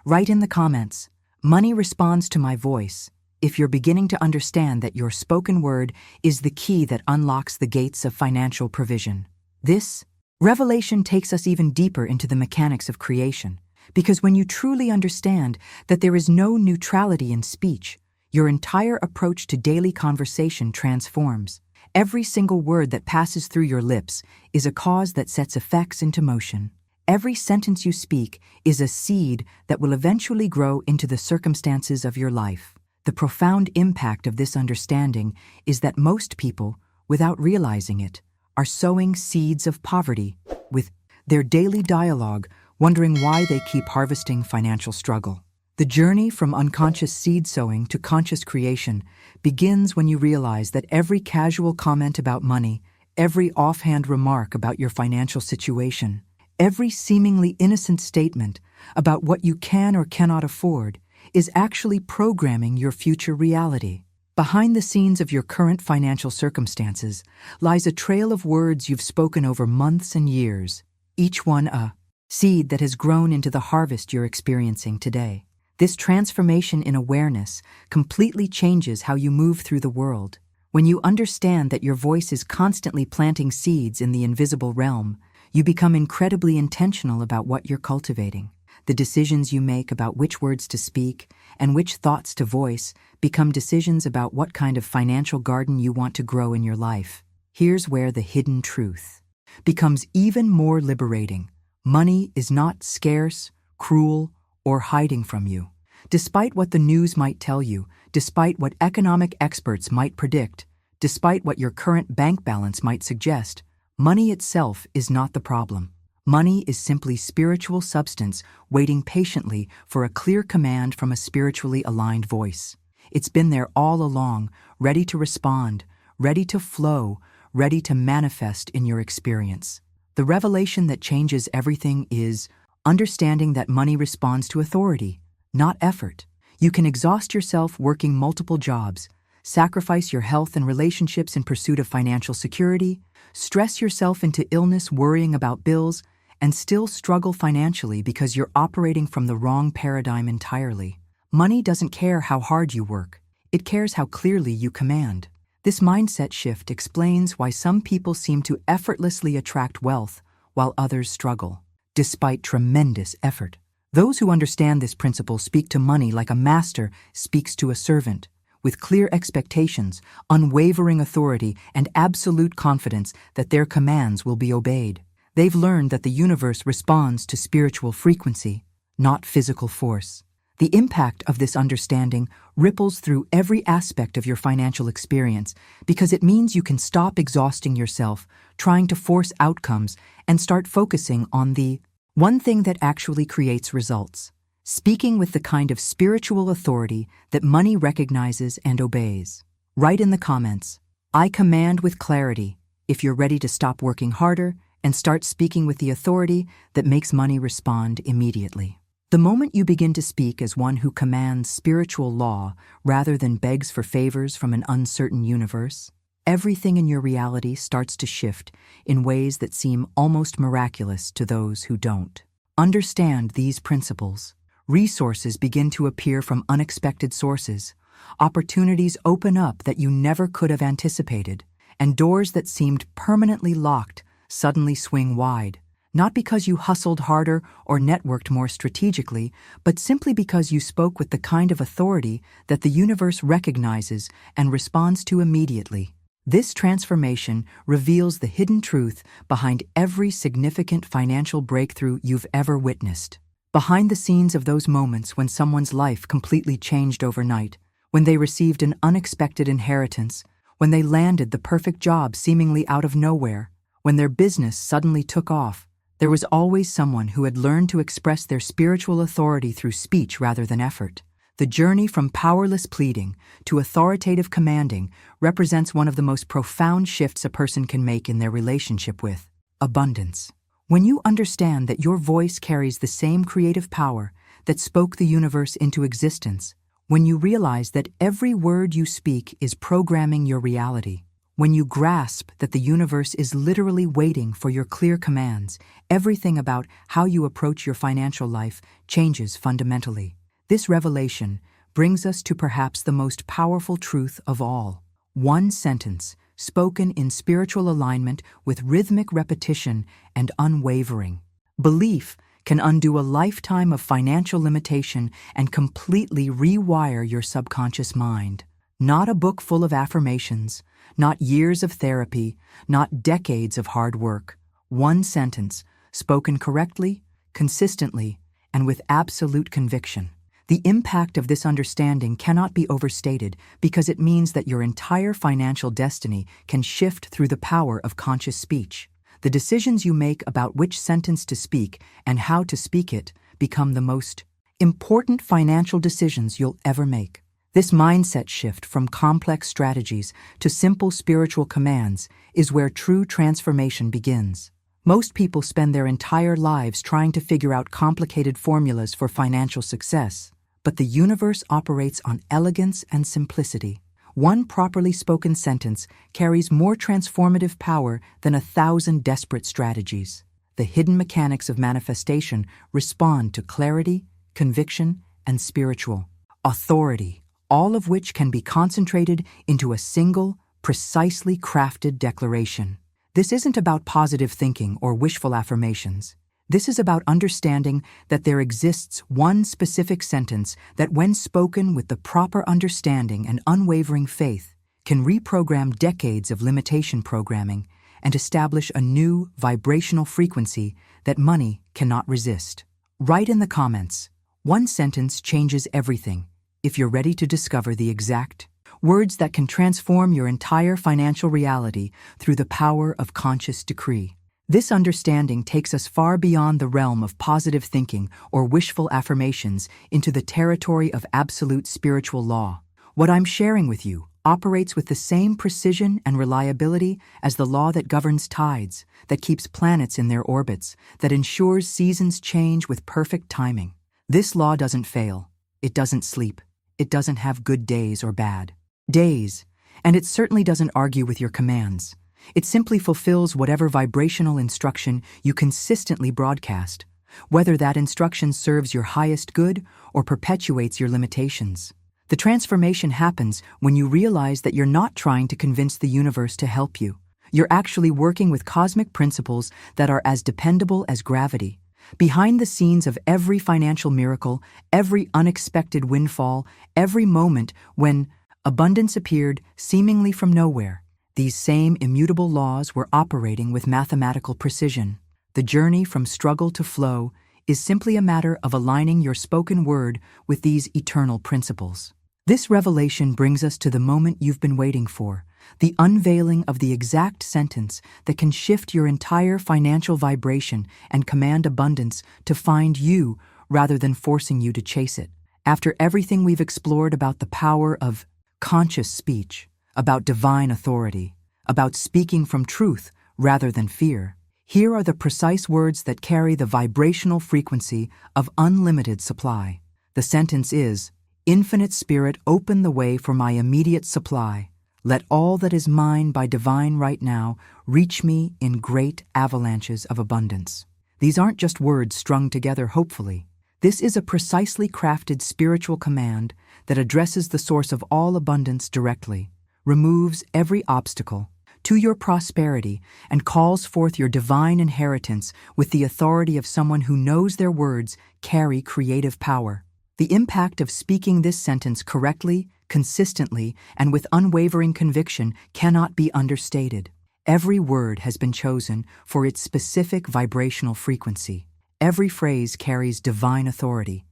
Write in the comments, "Money responds to my voice," if you're beginning to understand that your spoken word is the key that unlocks the gates of financial provision. This revelation takes us even deeper into the mechanics of creation, because when you truly understand that there is no neutrality in speech, your entire approach to daily conversation transforms. Every single word that passes through your lips is a cause that sets effects into motion. Every sentence you speak is a seed that will eventually grow into the circumstances of your life. The profound impact of this understanding is that most people, without realizing it, are sowing seeds of poverty with their daily dialogue, wondering why they keep harvesting financial struggle. The journey from unconscious seed sowing to conscious creation begins when you realize that every casual comment about money, every offhand remark about your financial situation, every seemingly innocent statement about what you can or cannot afford is actually programming your future reality. Behind the scenes of your current financial circumstances lies a trail of words you've spoken over months and years, each one a seed that has grown into the harvest you're experiencing today. This transformation in awareness completely changes how you move through the world. When you understand that your voice is constantly planting seeds in the invisible realm, you become incredibly intentional about what you're cultivating. The decisions you make about which words to speak and which thoughts to voice become decisions about what kind of financial garden you want to grow in your life. Here's where the hidden truth becomes even more liberating. Money is not scarce, cruel, or hiding from you. Despite what the news might tell you, despite what economic experts might predict, despite what your current bank balance might suggest, money itself is not the problem. Money is simply spiritual substance waiting patiently for a clear command from a spiritually aligned voice. It's been there all along, ready to respond, ready to flow, ready to manifest in your experience. The revelation that changes everything is understanding that money responds to authority, not effort. You can exhaust yourself working multiple jobs, sacrifice your health and relationships in pursuit of financial security, stress yourself into illness worrying about bills, and still struggle financially because you're operating from the wrong paradigm entirely. Money doesn't care how hard you work. It cares how clearly you command. This mindset shift explains why some people seem to effortlessly attract wealth while others struggle, despite tremendous effort. Those who understand this principle speak to money like a master speaks to a servant, with clear expectations, unwavering authority, and absolute confidence that their commands will be obeyed. They've learned that the universe responds to spiritual frequency, not physical force. The impact of this understanding ripples through every aspect of your financial experience because it means you can stop exhausting yourself trying to force outcomes and start focusing on the one thing that actually creates results. Speaking with the kind of spiritual authority that money recognizes and obeys. Write in the comments, "I command with clarity," if you're ready to stop working harder and start speaking with the authority that makes money respond immediately. The moment you begin to speak as one who commands spiritual law rather than begs for favors from an uncertain universe, everything in your reality starts to shift in ways that seem almost miraculous to those who don't. Understand these principles. Resources begin to appear from unexpected sources. Opportunities open up that you never could have anticipated, and doors that seemed permanently locked suddenly swing wide. Not because you hustled harder or networked more strategically, but simply because you spoke with the kind of authority that the universe recognizes and responds to immediately. This transformation reveals the hidden truth behind every significant financial breakthrough you've ever witnessed. Behind the scenes of those moments when someone's life completely changed overnight, when they received an unexpected inheritance, when they landed the perfect job seemingly out of nowhere, when their business suddenly took off, there was always someone who had learned to express their spiritual authority through speech rather than effort. The journey from powerless pleading to authoritative commanding represents one of the most profound shifts a person can make in their relationship with abundance. When you understand that your voice carries the same creative power that spoke the universe into existence, when you realize that every word you speak is programming your reality, when you grasp that the universe is literally waiting for your clear commands, everything about how you approach your financial life changes fundamentally. This revelation brings us to perhaps the most powerful truth of all. One sentence, spoken in spiritual alignment with rhythmic repetition and unwavering belief, can undo a lifetime of financial limitation and completely rewire your subconscious mind. Not a book full of affirmations, not years of therapy, not decades of hard work. One sentence, spoken correctly, consistently, and with absolute conviction. The impact of this understanding cannot be overstated because it means that your entire financial destiny can shift through the power of conscious speech. The decisions you make about which sentence to speak and how to speak it become the most important financial decisions you'll ever make. This mindset shift from complex strategies to simple spiritual commands is where true transformation begins. Most people spend their entire lives trying to figure out complicated formulas for financial success, but the universe operates on elegance and simplicity. One properly spoken sentence carries more transformative power than 1,000 desperate strategies. The hidden mechanics of manifestation respond to clarity, conviction, and spiritual authority, all of which can be concentrated into a single, precisely crafted declaration. This isn't about positive thinking or wishful affirmations. This is about understanding that there exists one specific sentence that, when spoken with the proper understanding and unwavering faith, can reprogram decades of limitation programming and establish a new vibrational frequency that money cannot resist. Write in the comments, one sentence changes everything, if you're ready to discover the exact words that can transform your entire financial reality through the power of conscious decree. This understanding takes us far beyond the realm of positive thinking or wishful affirmations into the territory of absolute spiritual law. What I'm sharing with you operates with the same precision and reliability as the law that governs tides, that keeps planets in their orbits, that ensures seasons change with perfect timing. This law doesn't fail. It doesn't sleep. It doesn't have good days or bad days, and it certainly doesn't argue with your commands. It simply fulfills whatever vibrational instruction you consistently broadcast, whether that instruction serves your highest good or perpetuates your limitations. The transformation happens when you realize that you're not trying to convince the universe to help you. You're actually working with cosmic principles that are as dependable as gravity. Behind the scenes of every financial miracle, every unexpected windfall, every moment when abundance appeared seemingly from nowhere, these same immutable laws were operating with mathematical precision. The journey from struggle to flow is simply a matter of aligning your spoken word with these eternal principles. This revelation brings us to the moment you've been waiting for, the unveiling of the exact sentence that can shift your entire financial vibration and command abundance to find you rather than forcing you to chase it. After everything we've explored about the power of conscious speech, about divine authority, about speaking from truth rather than fear, here are the precise words that carry the vibrational frequency of unlimited supply. The sentence is, "Infinite Spirit, open the way for my immediate supply. Let all that is mine by divine right now reach me in great avalanches of abundance." These aren't just words strung together hopefully. This is a precisely crafted spiritual command that addresses the source of all abundance directly, removes every obstacle to your prosperity, and calls forth your divine inheritance with the authority of someone who knows their words carry creative power. The impact of speaking this sentence correctly, consistently, and with unwavering conviction cannot be understated. Every word has been chosen for its specific vibrational frequency. Every phrase carries divine authority,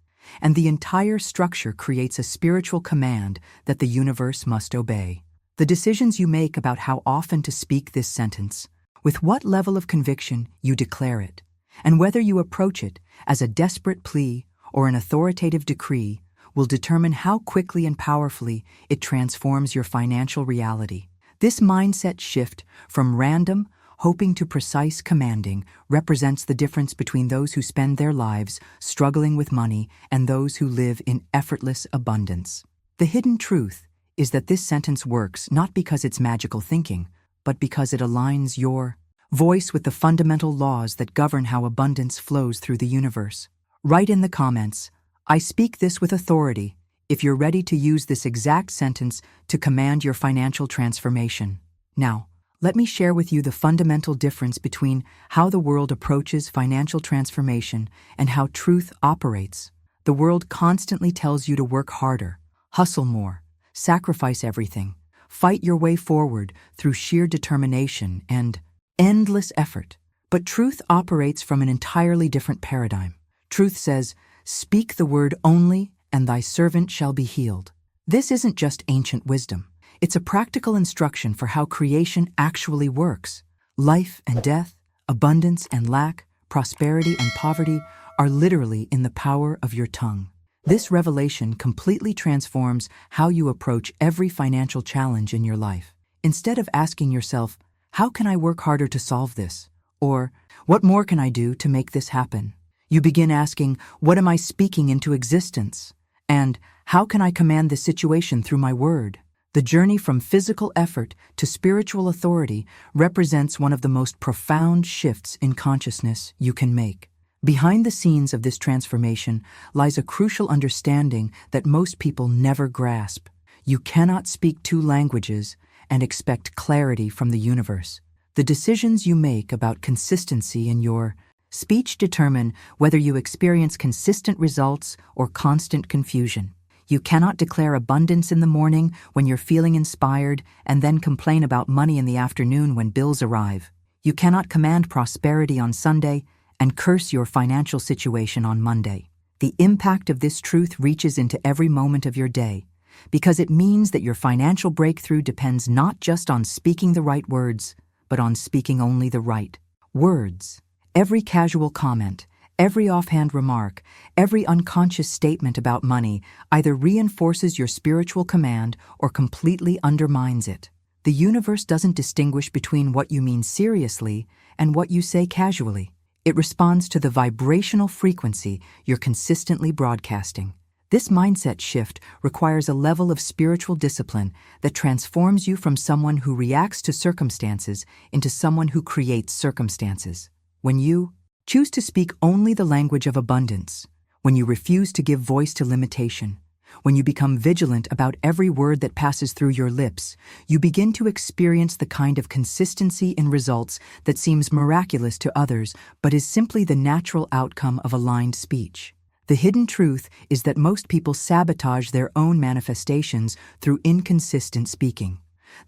and the entire structure creates a spiritual command that the universe must obey. The decisions you make about how often to speak this sentence, with what level of conviction you declare it, and whether you approach it as a desperate plea or an authoritative decree will determine how quickly and powerfully it transforms your financial reality. This mindset shift from random, hoping to precise commanding represents the difference between those who spend their lives struggling with money and those who live in effortless abundance. The hidden truth is that this sentence works not because it's magical thinking, but because it aligns your voice with the fundamental laws that govern how abundance flows through the universe. Write in the comments, "I speak this with authority," if you're ready to use this exact sentence to command your financial transformation. Now, let me share with you the fundamental difference between how the world approaches financial transformation and how truth operates. The world constantly tells you to work harder, hustle more, sacrifice everything, fight your way forward through sheer determination and endless effort. But truth operates from an entirely different paradigm. Truth says, "Speak the word only, and thy servant shall be healed." This isn't just ancient wisdom. It's a practical instruction for how creation actually works. Life and death, abundance and lack, prosperity and poverty are literally in the power of your tongue. This revelation completely transforms how you approach every financial challenge in your life. Instead of asking yourself, "How can I work harder to solve this?" or "What more can I do to make this happen?" you begin asking, "What am I speaking into existence?" and "How can I command this situation through my word?" The journey from physical effort to spiritual authority represents one of the most profound shifts in consciousness you can make. Behind the scenes of this transformation lies a crucial understanding that most people never grasp. You cannot speak two languages and expect clarity from the universe. The decisions you make about consistency in your speech determine whether you experience consistent results or constant confusion. You cannot declare abundance in the morning when you're feeling inspired and then complain about money in the afternoon when bills arrive. You cannot command prosperity on Sunday and curse your financial situation on Monday. The impact of this truth reaches into every moment of your day, because it means that your financial breakthrough depends not just on speaking the right words, but on speaking only the right words. Every casual comment, every offhand remark, every unconscious statement about money either reinforces your spiritual command or completely undermines it. The universe doesn't distinguish between what you mean seriously and what you say casually. It responds to the vibrational frequency you're consistently broadcasting. This mindset shift requires a level of spiritual discipline that transforms you from someone who reacts to circumstances into someone who creates circumstances. When you choose to speak only the language of abundance, when you refuse to give voice to limitation, when you become vigilant about every word that passes through your lips, you begin to experience the kind of consistency in results that seems miraculous to others but is simply the natural outcome of aligned speech. The hidden truth is that most people sabotage their own manifestations through inconsistent speaking.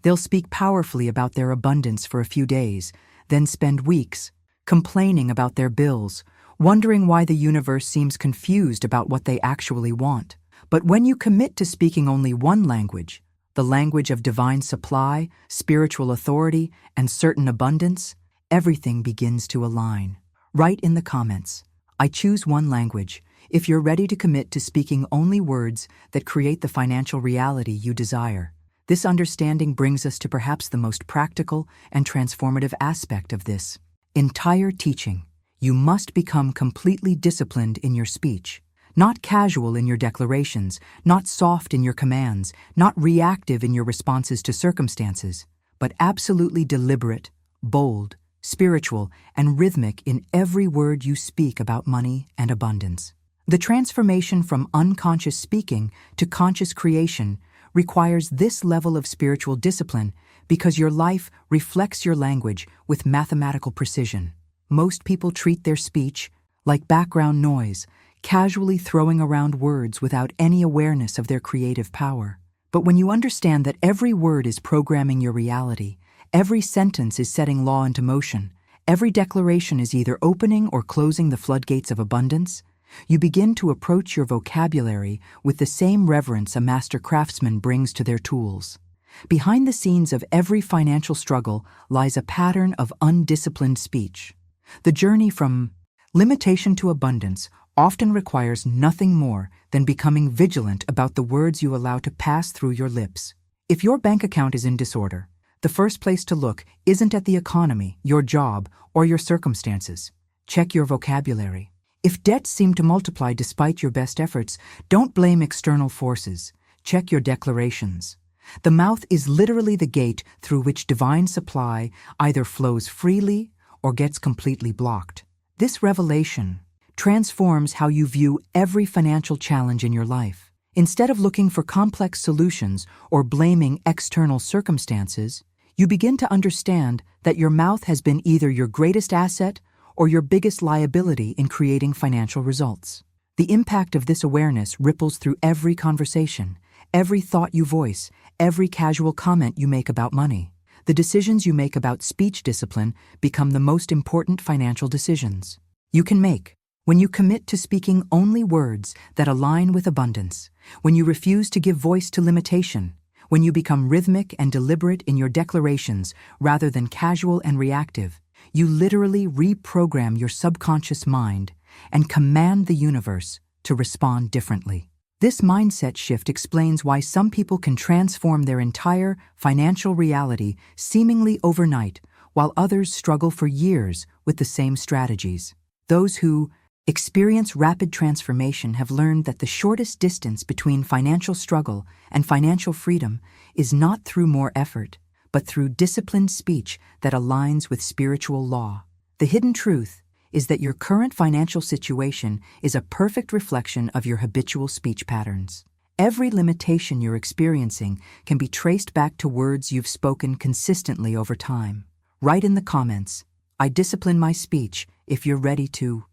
They'll speak powerfully about their abundance for a few days, then spend weeks complaining about their bills, wondering why the universe seems confused about what they actually want. But when you commit to speaking only one language, the language of divine supply, spiritual authority, and certain abundance, everything begins to align. Write in the comments, "I choose one language," if you're ready to commit to speaking only words that create the financial reality you desire. This understanding brings us to perhaps the most practical and transformative aspect of this entire teaching. You must become completely disciplined in your speech. Not casual in your declarations, not soft in your commands, not reactive in your responses to circumstances, but absolutely deliberate, bold, spiritual, and rhythmic in every word you speak about money and abundance. The transformation from unconscious speaking to conscious creation requires this level of spiritual discipline because your life reflects your language with mathematical precision. Most people treat their speech like background noise, casually throwing around words without any awareness of their creative power. But when you understand that every word is programming your reality, every sentence is setting law into motion, every declaration is either opening or closing the floodgates of abundance, you begin to approach your vocabulary with the same reverence a master craftsman brings to their tools. Behind the scenes of every financial struggle lies a pattern of undisciplined speech. The journey from limitation to abundance often requires nothing more than becoming vigilant about the words you allow to pass through your lips. If your bank account is in disorder, the first place to look isn't at the economy, your job, or your circumstances. Check your vocabulary. If debts seem to multiply despite your best efforts, don't blame external forces. Check your declarations. The mouth is literally the gate through which divine supply either flows freely or gets completely blocked. This revelation transforms how you view every financial challenge in your life. Instead of looking for complex solutions or blaming external circumstances, you begin to understand that your mouth has been either your greatest asset or your biggest liability in creating financial results. The impact of this awareness ripples through every conversation, every thought you voice, every casual comment you make about money. The decisions you make about speech discipline become the most important financial decisions you can make. When you commit to speaking only words that align with abundance, when you refuse to give voice to limitation, when you become rhythmic and deliberate in your declarations rather than casual and reactive, you literally reprogram your subconscious mind and command the universe to respond differently. This mindset shift explains why some people can transform their entire financial reality seemingly overnight, while others struggle for years with the same strategies. Those who experience rapid transformation have learned that the shortest distance between financial struggle and financial freedom is not through more effort, but through disciplined speech that aligns with spiritual law. The hidden truth is that your current financial situation is a perfect reflection of your habitual speech patterns. Every limitation you're experiencing can be traced back to words you've spoken consistently over time. Write in the comments, "I discipline my speech," if you're ready to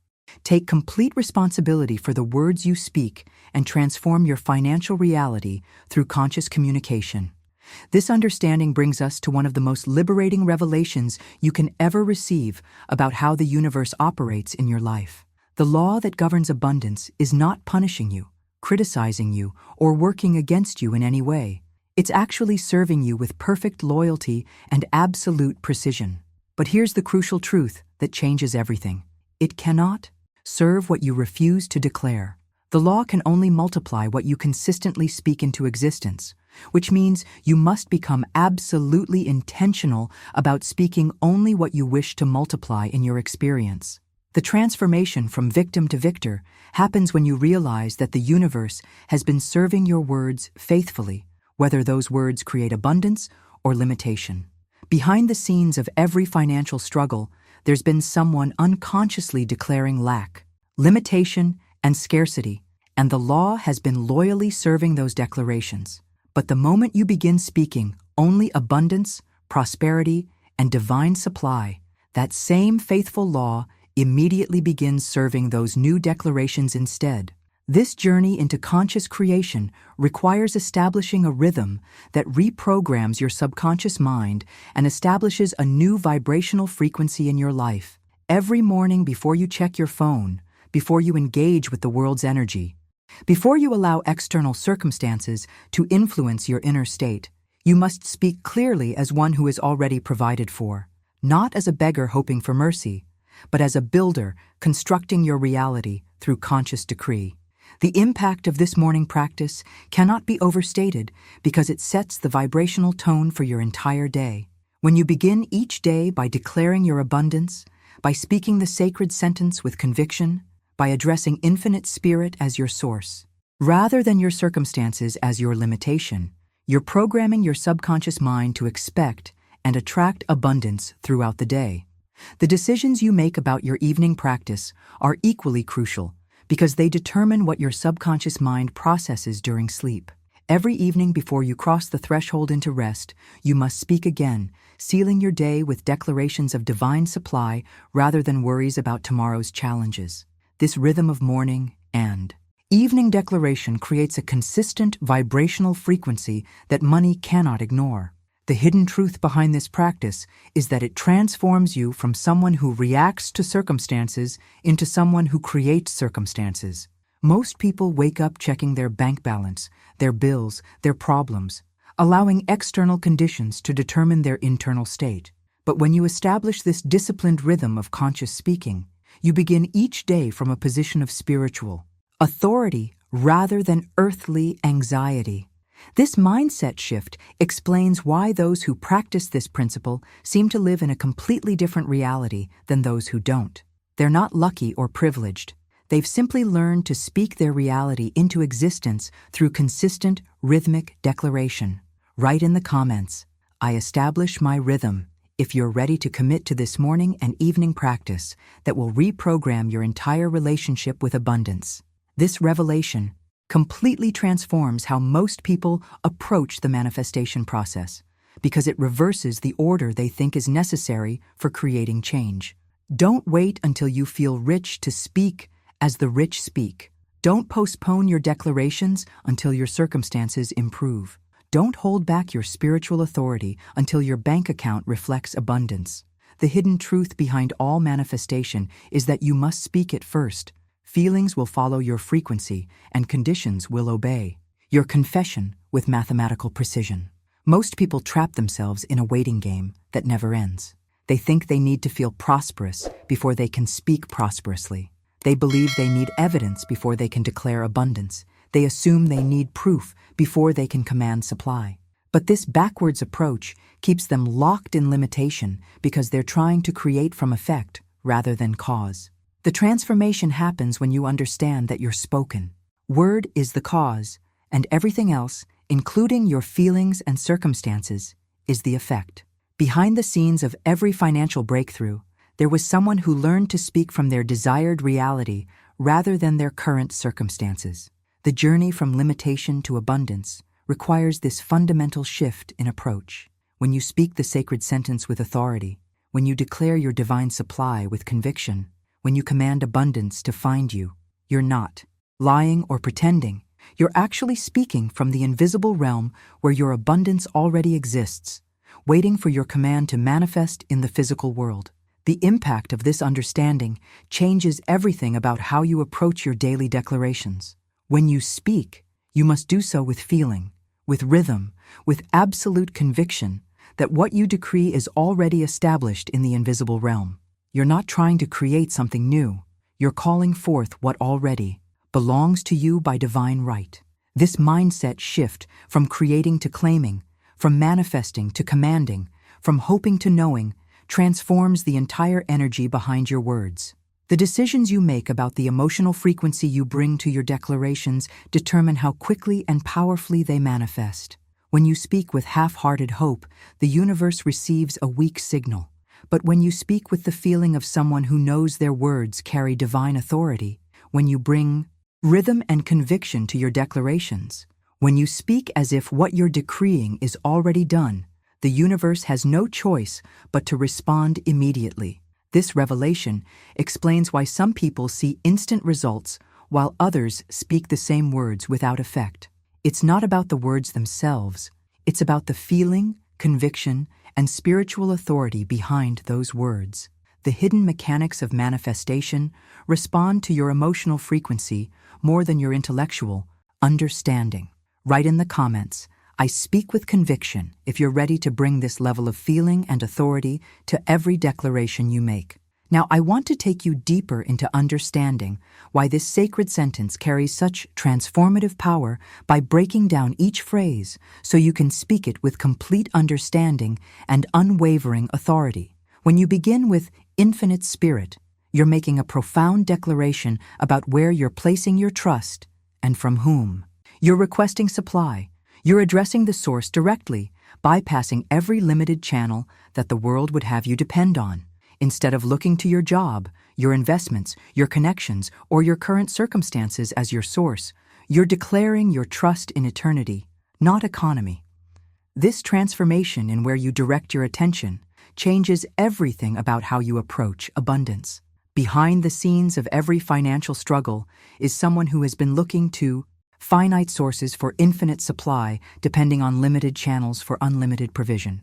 take complete responsibility for the words you speak and transform your financial reality through conscious communication. This understanding brings us to one of the most liberating revelations you can ever receive about how the universe operates in your life. The law that governs abundance is not punishing you, criticizing you, or working against you in any way. It's actually serving you with perfect loyalty and absolute precision. But here's the crucial truth that changes everything. It cannot serve what you refuse to declare. The law can only multiply what you consistently speak into existence, which means you must become absolutely intentional about speaking only what you wish to multiply in your experience. The transformation from victim to victor happens when you realize that the universe has been serving your words faithfully, whether those words create abundance or limitation. Behind the scenes of every financial struggle, there's been someone unconsciously declaring lack, limitation, and scarcity, and the law has been loyally serving those declarations. But the moment you begin speaking only abundance, prosperity, and divine supply, that same faithful law immediately begins serving those new declarations instead. This journey into conscious creation requires establishing a rhythm that reprograms your subconscious mind and establishes a new vibrational frequency in your life. Every morning before you check your phone, before you engage with the world's energy, before you allow external circumstances to influence your inner state, you must speak clearly as one who is already provided for, not as a beggar hoping for mercy, but as a builder constructing your reality through conscious decree. The impact of this morning practice cannot be overstated because it sets the vibrational tone for your entire day. When you begin each day by declaring your abundance, by speaking the sacred sentence with conviction, by addressing infinite spirit as your source, rather than your circumstances as your limitation, you're programming your subconscious mind to expect and attract abundance throughout the day. The decisions you make about your evening practice are equally crucial because they determine what your subconscious mind processes during sleep. Every evening before you cross the threshold into rest, you must speak again, sealing your day with declarations of divine supply rather than worries about tomorrow's challenges. This rhythm of morning and evening declaration creates a consistent vibrational frequency that money cannot ignore. The hidden truth behind this practice is that it transforms you from someone who reacts to circumstances into someone who creates circumstances. Most people wake up checking their bank balance, their bills, their problems, allowing external conditions to determine their internal state. But when you establish this disciplined rhythm of conscious speaking, you begin each day from a position of spiritual authority rather than earthly anxiety. This mindset shift explains why those who practice this principle seem to live in a completely different reality than those who don't. They're not lucky or privileged. They've simply learned to speak their reality into existence through consistent, rhythmic declaration. Write in the comments, "I establish my rhythm," if you're ready to commit to this morning and evening practice that will reprogram your entire relationship with abundance. This revelation completely transforms how most people approach the manifestation process because it reverses the order they think is necessary for creating change. Don't wait until you feel rich to speak as the rich speak. Don't postpone your declarations until your circumstances improve. Don't hold back your spiritual authority until your bank account reflects abundance. The hidden truth behind all manifestation is that you must speak it first. Feelings will follow your frequency, and conditions will obey. Your confession with mathematical precision. Most people trap themselves in a waiting game that never ends. They think they need to feel prosperous before they can speak prosperously. They believe they need evidence before they can declare abundance. They assume they need proof before they can command supply. But this backwards approach keeps them locked in limitation because they're trying to create from effect rather than cause. The transformation happens when you understand that you're spoken. Word is the cause, and everything else, including your feelings and circumstances, is the effect. Behind the scenes of every financial breakthrough, there was someone who learned to speak from their desired reality rather than their current circumstances. The journey from limitation to abundance requires this fundamental shift in approach. When you speak the sacred sentence with authority, when you declare your divine supply with conviction, when you command abundance to find you, you're not lying or pretending. You're actually speaking from the invisible realm where your abundance already exists, waiting for your command to manifest in the physical world. The impact of this understanding changes everything about how you approach your daily declarations. When you speak, you must do so with feeling, with rhythm, with absolute conviction that what you decree is already established in the invisible realm. You're not trying to create something new. You're calling forth what already belongs to you by divine right. This mindset shift from creating to claiming, from manifesting to commanding, from hoping to knowing, transforms the entire energy behind your words. The decisions you make about the emotional frequency you bring to your declarations determine how quickly and powerfully they manifest. When you speak with half-hearted hope, the universe receives a weak signal. But when you speak with the feeling of someone who knows their words carry divine authority, when you bring rhythm and conviction to your declarations, when you speak as if what you're decreeing is already done, the universe has no choice but to respond immediately. This revelation explains why some people see instant results while others speak the same words without effect. It's not about the words themselves. It's about the feeling, conviction, and spiritual authority behind those words. The hidden mechanics of manifestation respond to your emotional frequency more than your intellectual understanding. Write in the comments, "I speak with conviction," if you're ready to bring this level of feeling and authority to every declaration you make. Now, I want to take you deeper into understanding why this sacred sentence carries such transformative power by breaking down each phrase so you can speak it with complete understanding and unwavering authority. When you begin with infinite spirit, you're making a profound declaration about where you're placing your trust and from whom. You're requesting supply. You're addressing the source directly, bypassing every limited channel that the world would have you depend on. Instead of looking to your job, your investments, your connections, or your current circumstances as your source, you're declaring your trust in eternity, not economy. This transformation in where you direct your attention changes everything about how you approach abundance. Behind the scenes of every financial struggle is someone who has been looking to finite sources for infinite supply, depending on limited channels for unlimited provision.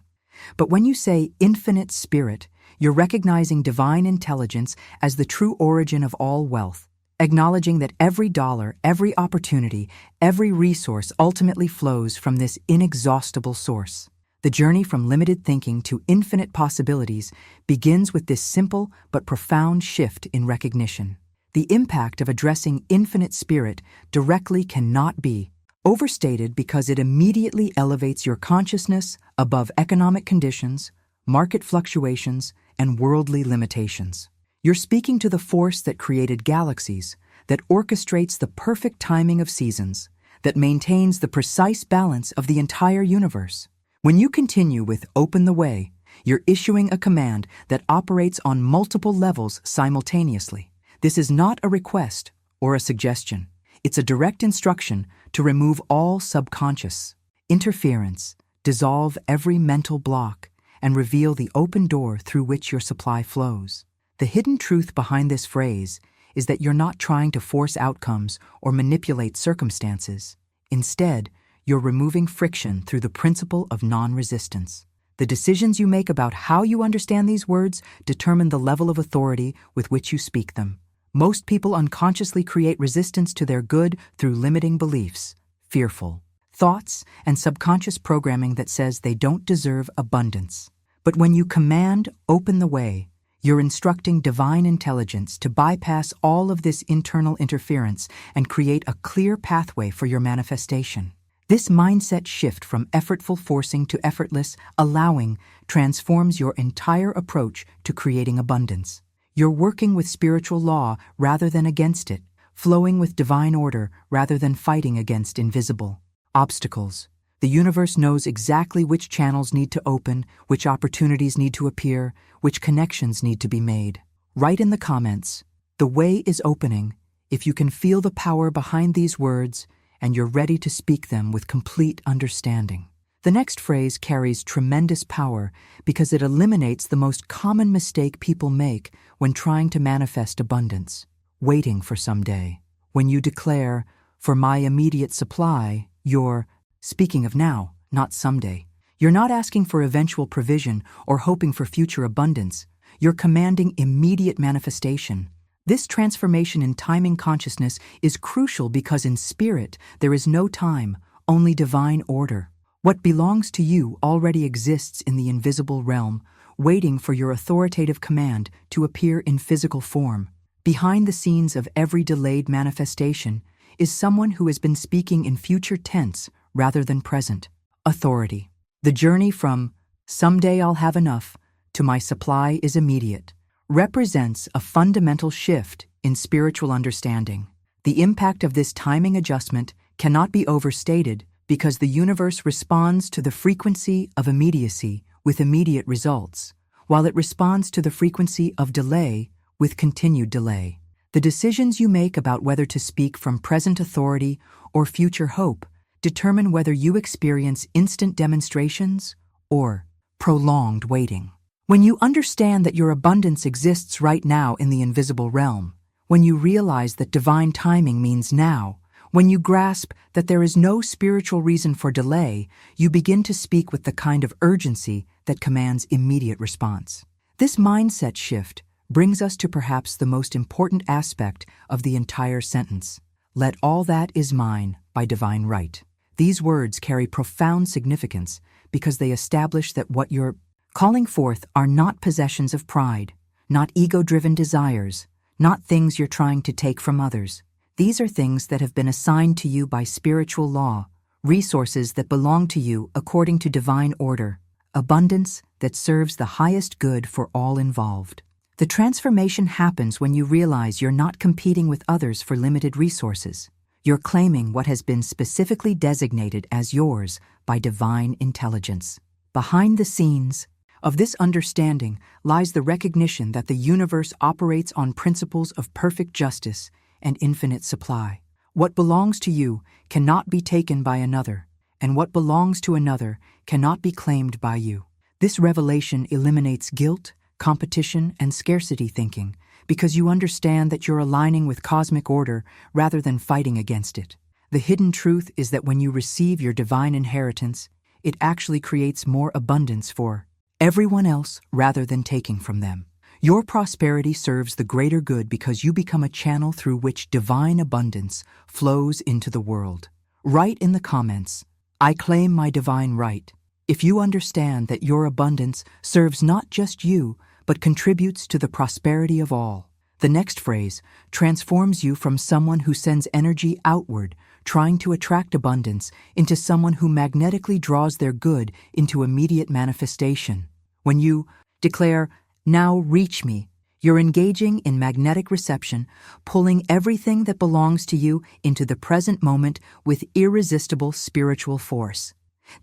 But when you say infinite spirit, you're recognizing divine intelligence as the true origin of all wealth, acknowledging that every dollar, every opportunity, every resource ultimately flows from this inexhaustible source. The journey from limited thinking to infinite possibilities begins with this simple but profound shift in recognition. The impact of addressing infinite spirit directly cannot be overstated because it immediately elevates your consciousness above economic conditions, market fluctuations, and worldly limitations. You're speaking to the force that created galaxies, that orchestrates the perfect timing of seasons, that maintains the precise balance of the entire universe. When you continue with "open the way," you're issuing a command that operates on multiple levels simultaneously. This is not a request or a suggestion. It's a direct instruction to remove all subconscious interference, dissolve every mental block, and reveal the open door through which your supply flows. The hidden truth behind this phrase is that you're not trying to force outcomes or manipulate circumstances. Instead, you're removing friction through the principle of non-resistance. The decisions you make about how you understand these words determine the level of authority with which you speak them. Most people unconsciously create resistance to their good through limiting beliefs, fearful thoughts, and subconscious programming that says they don't deserve abundance. But when you command, open the way, you're instructing divine intelligence to bypass all of this internal interference and create a clear pathway for your manifestation. This mindset shift from effortful forcing to effortless allowing transforms your entire approach to creating abundance. You're working with spiritual law rather than against it, flowing with divine order rather than fighting against invisible obstacles. The universe knows exactly which channels need to open, which opportunities need to appear, which connections need to be made. Write in the comments, "The way is opening," if you can feel the power behind these words and you're ready to speak them with complete understanding. The next phrase carries tremendous power because it eliminates the most common mistake people make when trying to manifest abundance: waiting for someday. When you declare, "For my immediate supply," you're speaking of now, not someday. You're not asking for eventual provision or hoping for future abundance. You're commanding immediate manifestation. This transformation in timing consciousness is crucial because in spirit there is no time, only divine order. What belongs to you already exists in the invisible realm, waiting for your authoritative command to appear in physical form. Behind the scenes of every delayed manifestation is someone who has been speaking in future tense rather than present. Authority. The journey from "someday I'll have enough" to "my supply is immediate" represents a fundamental shift in spiritual understanding. The impact of this timing adjustment cannot be overstated because the universe responds to the frequency of immediacy with immediate results, while it responds to the frequency of delay with continued delay. The decisions you make about whether to speak from present authority or future hope determine whether you experience instant demonstrations or prolonged waiting. When you understand that your abundance exists right now in the invisible realm, when you realize that divine timing means now, when you grasp that there is no spiritual reason for delay, you begin to speak with the kind of urgency that commands immediate response. This mindset shift brings us to perhaps the most important aspect of the entire sentence: "Let all that is mine by divine right." These words carry profound significance because they establish that what you're calling forth are not possessions of pride, not ego-driven desires, not things you're trying to take from others. These are things that have been assigned to you by spiritual law, resources that belong to you according to divine order, abundance that serves the highest good for all involved. The transformation happens when you realize you're not competing with others for limited resources. You're claiming what has been specifically designated as yours by divine intelligence. Behind the scenes of this understanding lies the recognition that the universe operates on principles of perfect justice and infinite supply. What belongs to you cannot be taken by another, and what belongs to another cannot be claimed by you. This revelation eliminates guilt, competition, and scarcity thinking, because you understand that you're aligning with cosmic order rather than fighting against it. The hidden truth is that when you receive your divine inheritance, it actually creates more abundance for everyone else rather than taking from them. Your prosperity serves the greater good because you become a channel through which divine abundance flows into the world. Write in the comments, "I claim my divine right," if you understand that your abundance serves not just you, but contributes to the prosperity of all. The next phrase transforms you from someone who sends energy outward, trying to attract abundance, into someone who magnetically draws their good into immediate manifestation. When you declare, "Now reach me," you're engaging in magnetic reception, pulling everything that belongs to you into the present moment with irresistible spiritual force.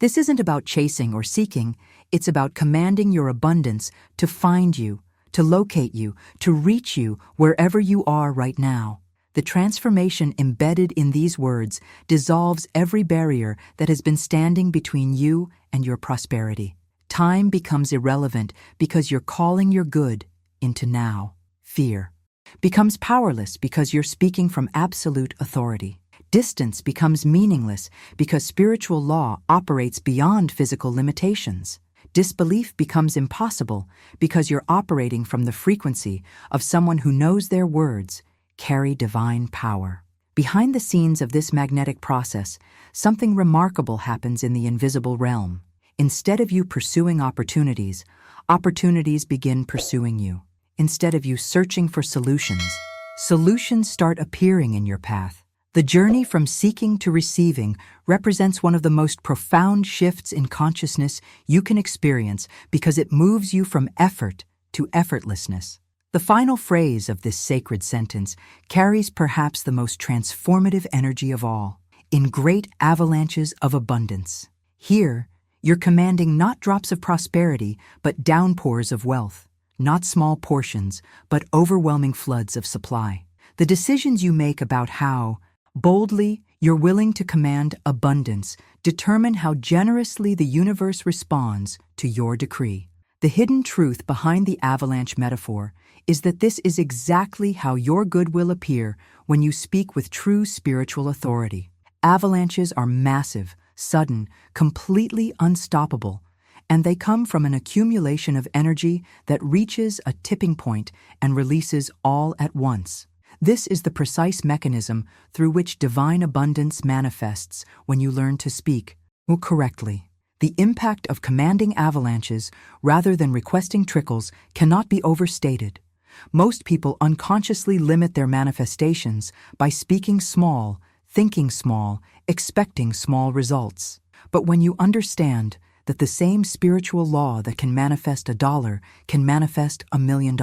This isn't about chasing or seeking, it's about commanding your abundance to find you, to locate you, to reach you wherever you are right now. The transformation embedded in these words dissolves every barrier that has been standing between you and your prosperity. Time becomes irrelevant because you're calling your good into now. Fear becomes powerless because you're speaking from absolute authority. Distance becomes meaningless because spiritual law operates beyond physical limitations. Disbelief becomes impossible because you're operating from the frequency of someone who knows their words carry divine power. Behind the scenes of this magnetic process, something remarkable happens in the invisible realm. Instead of you pursuing opportunities, opportunities begin pursuing you. Instead of you searching for solutions, solutions start appearing in your path. The journey from seeking to receiving represents one of the most profound shifts in consciousness you can experience because it moves you from effort to effortlessness. The final phrase of this sacred sentence carries perhaps the most transformative energy of all. In great avalanches of abundance. Here, you're commanding not drops of prosperity, but downpours of wealth. Not small portions, but overwhelming floods of supply. The decisions you make about how boldly you're willing to command abundance determine how generously the universe responds to your decree. The hidden truth behind the avalanche metaphor is that this is exactly how your good will appear when you speak with true spiritual authority. Avalanches are massive, sudden, completely unstoppable, and they come from an accumulation of energy that reaches a tipping point and releases all at once. This is the precise mechanism through which divine abundance manifests when you learn to speak correctly. The impact of commanding avalanches rather than requesting trickles cannot be overstated. Most people unconsciously limit their manifestations by speaking small, thinking small, expecting small results. But when you understand that the same spiritual law that can manifest $1 can manifest $1 million,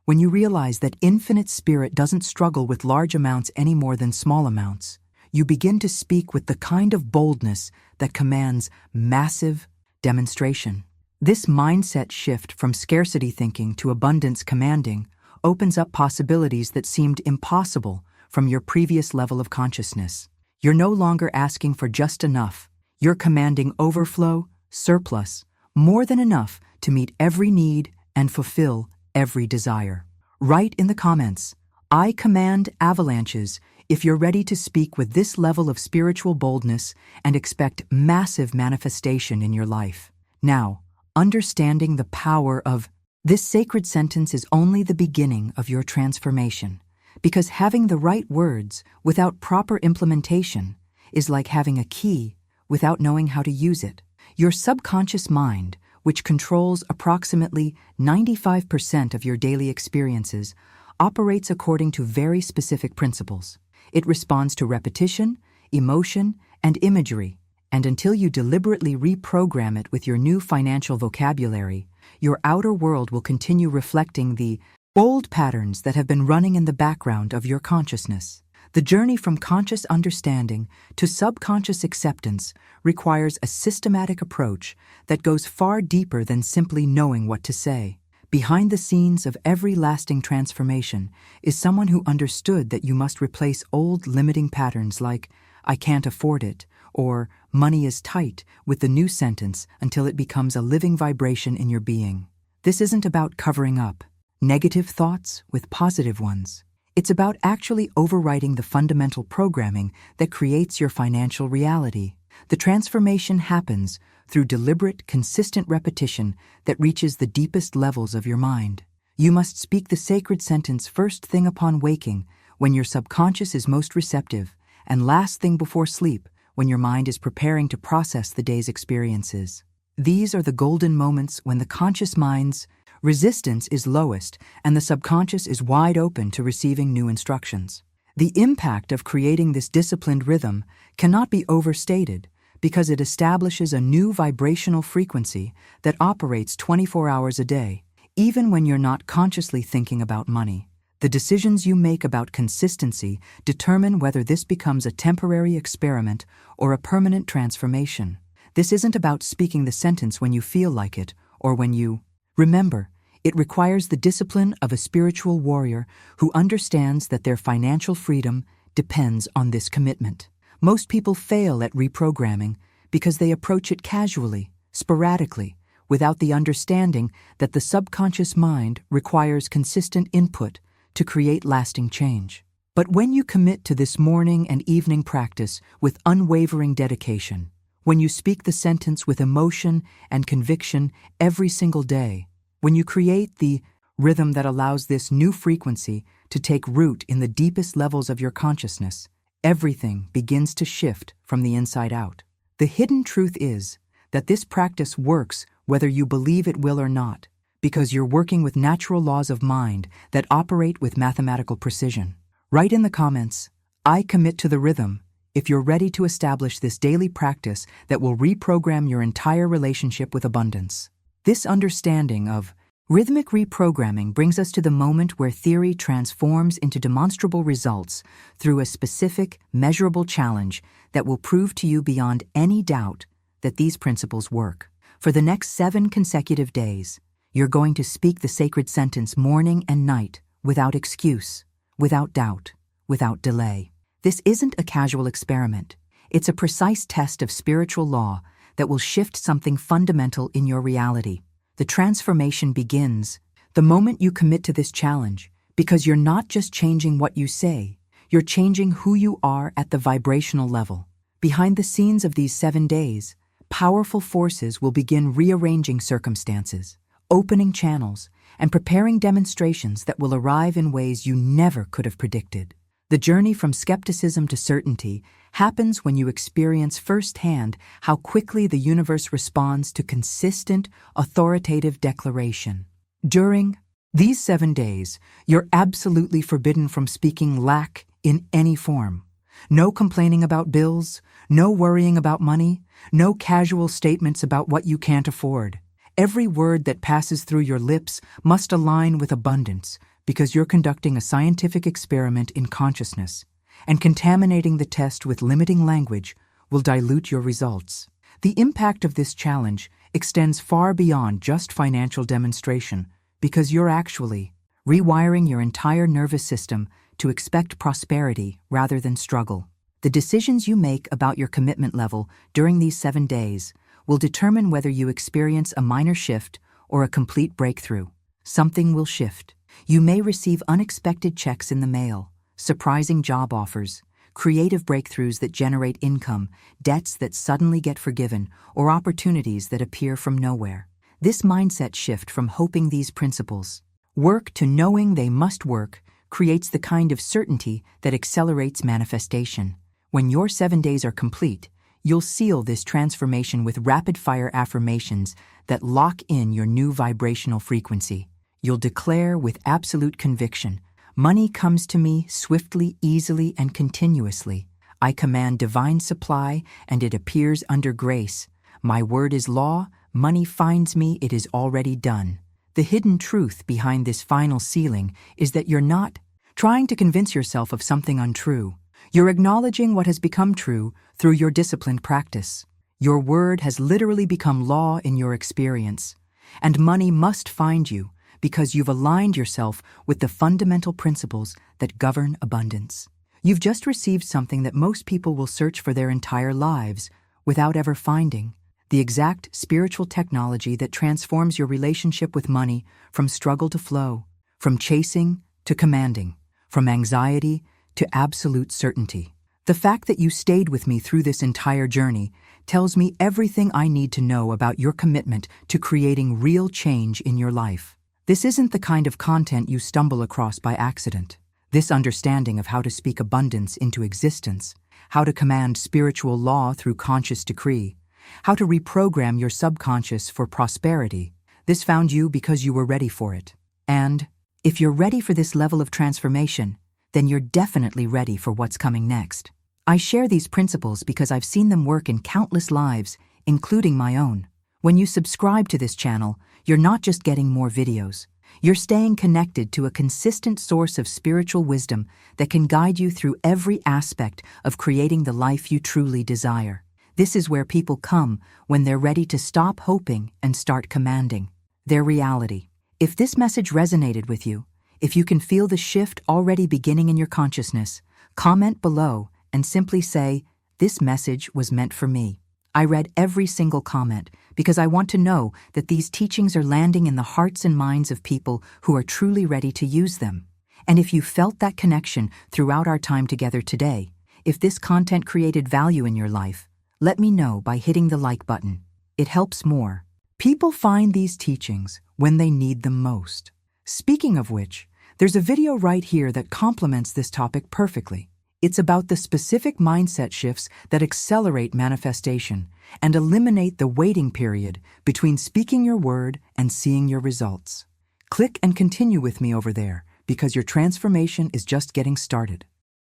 when you realize that infinite spirit doesn't struggle with large amounts any more than small amounts, you begin to speak with the kind of boldness that commands massive demonstration. This mindset shift from scarcity thinking to abundance commanding opens up possibilities that seemed impossible from your previous level of consciousness. You're no longer asking for just enough. You're commanding overflow, surplus, more than enough to meet every need and fulfill every desire. Write in the comments, "I command avalanches," if you're ready to speak with this level of spiritual boldness and expect massive manifestation in your life. Now, understanding the power of this sacred sentence is only the beginning of your transformation, because having the right words without proper implementation is like having a key without knowing how to use it. Your subconscious mind, which controls approximately 95% of your daily experiences, operates according to very specific principles. It responds to repetition, emotion, and imagery, and until you deliberately reprogram it with your new financial vocabulary, your outer world will continue reflecting the old patterns that have been running in the background of your consciousness. The journey from conscious understanding to subconscious acceptance requires a systematic approach that goes far deeper than simply knowing what to say. Behind the scenes of every lasting transformation is someone who understood that you must replace old limiting patterns like, "I can't afford it," or "money is tight," with the new sentence until it becomes a living vibration in your being. This isn't about covering up negative thoughts with positive ones. It's about actually overriding the fundamental programming that creates your financial reality. The transformation happens through deliberate, consistent repetition that reaches the deepest levels of your mind. You must speak the sacred sentence first thing upon waking, when your subconscious is most receptive, and last thing before sleep, when your mind is preparing to process the day's experiences. These are the golden moments when the conscious mind's resistance is lowest and the subconscious is wide open to receiving new instructions. The impact of creating this disciplined rhythm cannot be overstated because it establishes a new vibrational frequency that operates 24 hours a day, even when you're not consciously thinking about money. The decisions you make about consistency determine whether this becomes a temporary experiment or a permanent transformation. This isn't about speaking the sentence when you feel like it or when you remember. It requires the discipline of a spiritual warrior who understands that their financial freedom depends on this commitment. Most people fail at reprogramming because they approach it casually, sporadically, without the understanding that the subconscious mind requires consistent input to create lasting change. But when you commit to this morning and evening practice with unwavering dedication, when you speak the sentence with emotion and conviction every single day, when you create the rhythm that allows this new frequency to take root in the deepest levels of your consciousness, everything begins to shift from the inside out. The hidden truth is that this practice works whether you believe it will or not, because you're working with natural laws of mind that operate with mathematical precision. Write in the comments, "I commit to the rhythm," if you're ready to establish this daily practice that will reprogram your entire relationship with abundance. This understanding of rhythmic reprogramming brings us to the moment where theory transforms into demonstrable results through a specific, measurable challenge that will prove to you beyond any doubt that these principles work. For the next 7 consecutive days, you're going to speak the sacred sentence morning and night without excuse, without doubt, without delay. This isn't a casual experiment. It's a precise test of spiritual law that will shift something fundamental in your reality. The transformation begins the moment you commit to this challenge, because you're not just changing what you say, you're changing who you are at the vibrational level. Behind the scenes of these 7 days, powerful forces will begin rearranging circumstances, opening channels, and preparing demonstrations that will arrive in ways you never could have predicted. The journey from skepticism to certainty happens when you experience firsthand how quickly the universe responds to consistent, authoritative declaration. During these 7 days, you're absolutely forbidden from speaking lack in any form. No complaining about bills, no worrying about money, no casual statements about what you can't afford. Every word that passes through your lips must align with abundance, because you're conducting a scientific experiment in consciousness, and contaminating the test with limiting language will dilute your results. The impact of this challenge extends far beyond just financial demonstration, because you're actually rewiring your entire nervous system to expect prosperity rather than struggle. The decisions you make about your commitment level during these 7 days will determine whether you experience a minor shift or a complete breakthrough. Something will shift. You may receive unexpected checks in the mail, surprising job offers, creative breakthroughs that generate income, debts that suddenly get forgiven, or opportunities that appear from nowhere. This mindset shift from hoping these principles work to knowing they must work creates the kind of certainty that accelerates manifestation. When your 7 days are complete, you'll seal this transformation with rapid-fire affirmations that lock in your new vibrational frequency. You'll declare with absolute conviction, "Money comes to me swiftly, easily, and continuously. I command divine supply, and it appears under grace. My word is law. Money finds me. It is already done." The hidden truth behind this final sealing is that you're not trying to convince yourself of something untrue. You're acknowledging what has become true through your disciplined practice. Your word has literally become law in your experience, and money must find you because you've aligned yourself with the fundamental principles that govern abundance. You've just received something that most people will search for their entire lives without ever finding: the exact spiritual technology that transforms your relationship with money from struggle to flow, from chasing to commanding, from anxiety to absolute certainty. The fact that you stayed with me through this entire journey tells me everything I need to know about your commitment to creating real change in your life. This isn't the kind of content you stumble across by accident. This understanding of how to speak abundance into existence, how to command spiritual law through conscious decree, how to reprogram your subconscious for prosperity, this found you because you were ready for it. And if you're ready for this level of transformation, then you're definitely ready for what's coming next. I share these principles because I've seen them work in countless lives, including my own. When you subscribe to this channel, you're not just getting more videos. You're staying connected to a consistent source of spiritual wisdom that can guide you through every aspect of creating the life you truly desire. This is where people come when they're ready to stop hoping and start commanding their reality. If this message resonated with you, if you can feel the shift already beginning in your consciousness, comment below and simply say, "This message was meant for me." I read every single comment because I want to know that these teachings are landing in the hearts and minds of people who are truly ready to use them. And if you felt that connection throughout our time together today, if this content created value in your life, let me know by hitting the like button. It helps more. People find these teachings when they need them most. Speaking of which, there's a video right here that complements this topic perfectly. It's about the specific mindset shifts that accelerate manifestation and eliminate the waiting period between speaking your word and seeing your results. Click and continue with me over there because your transformation is just getting started.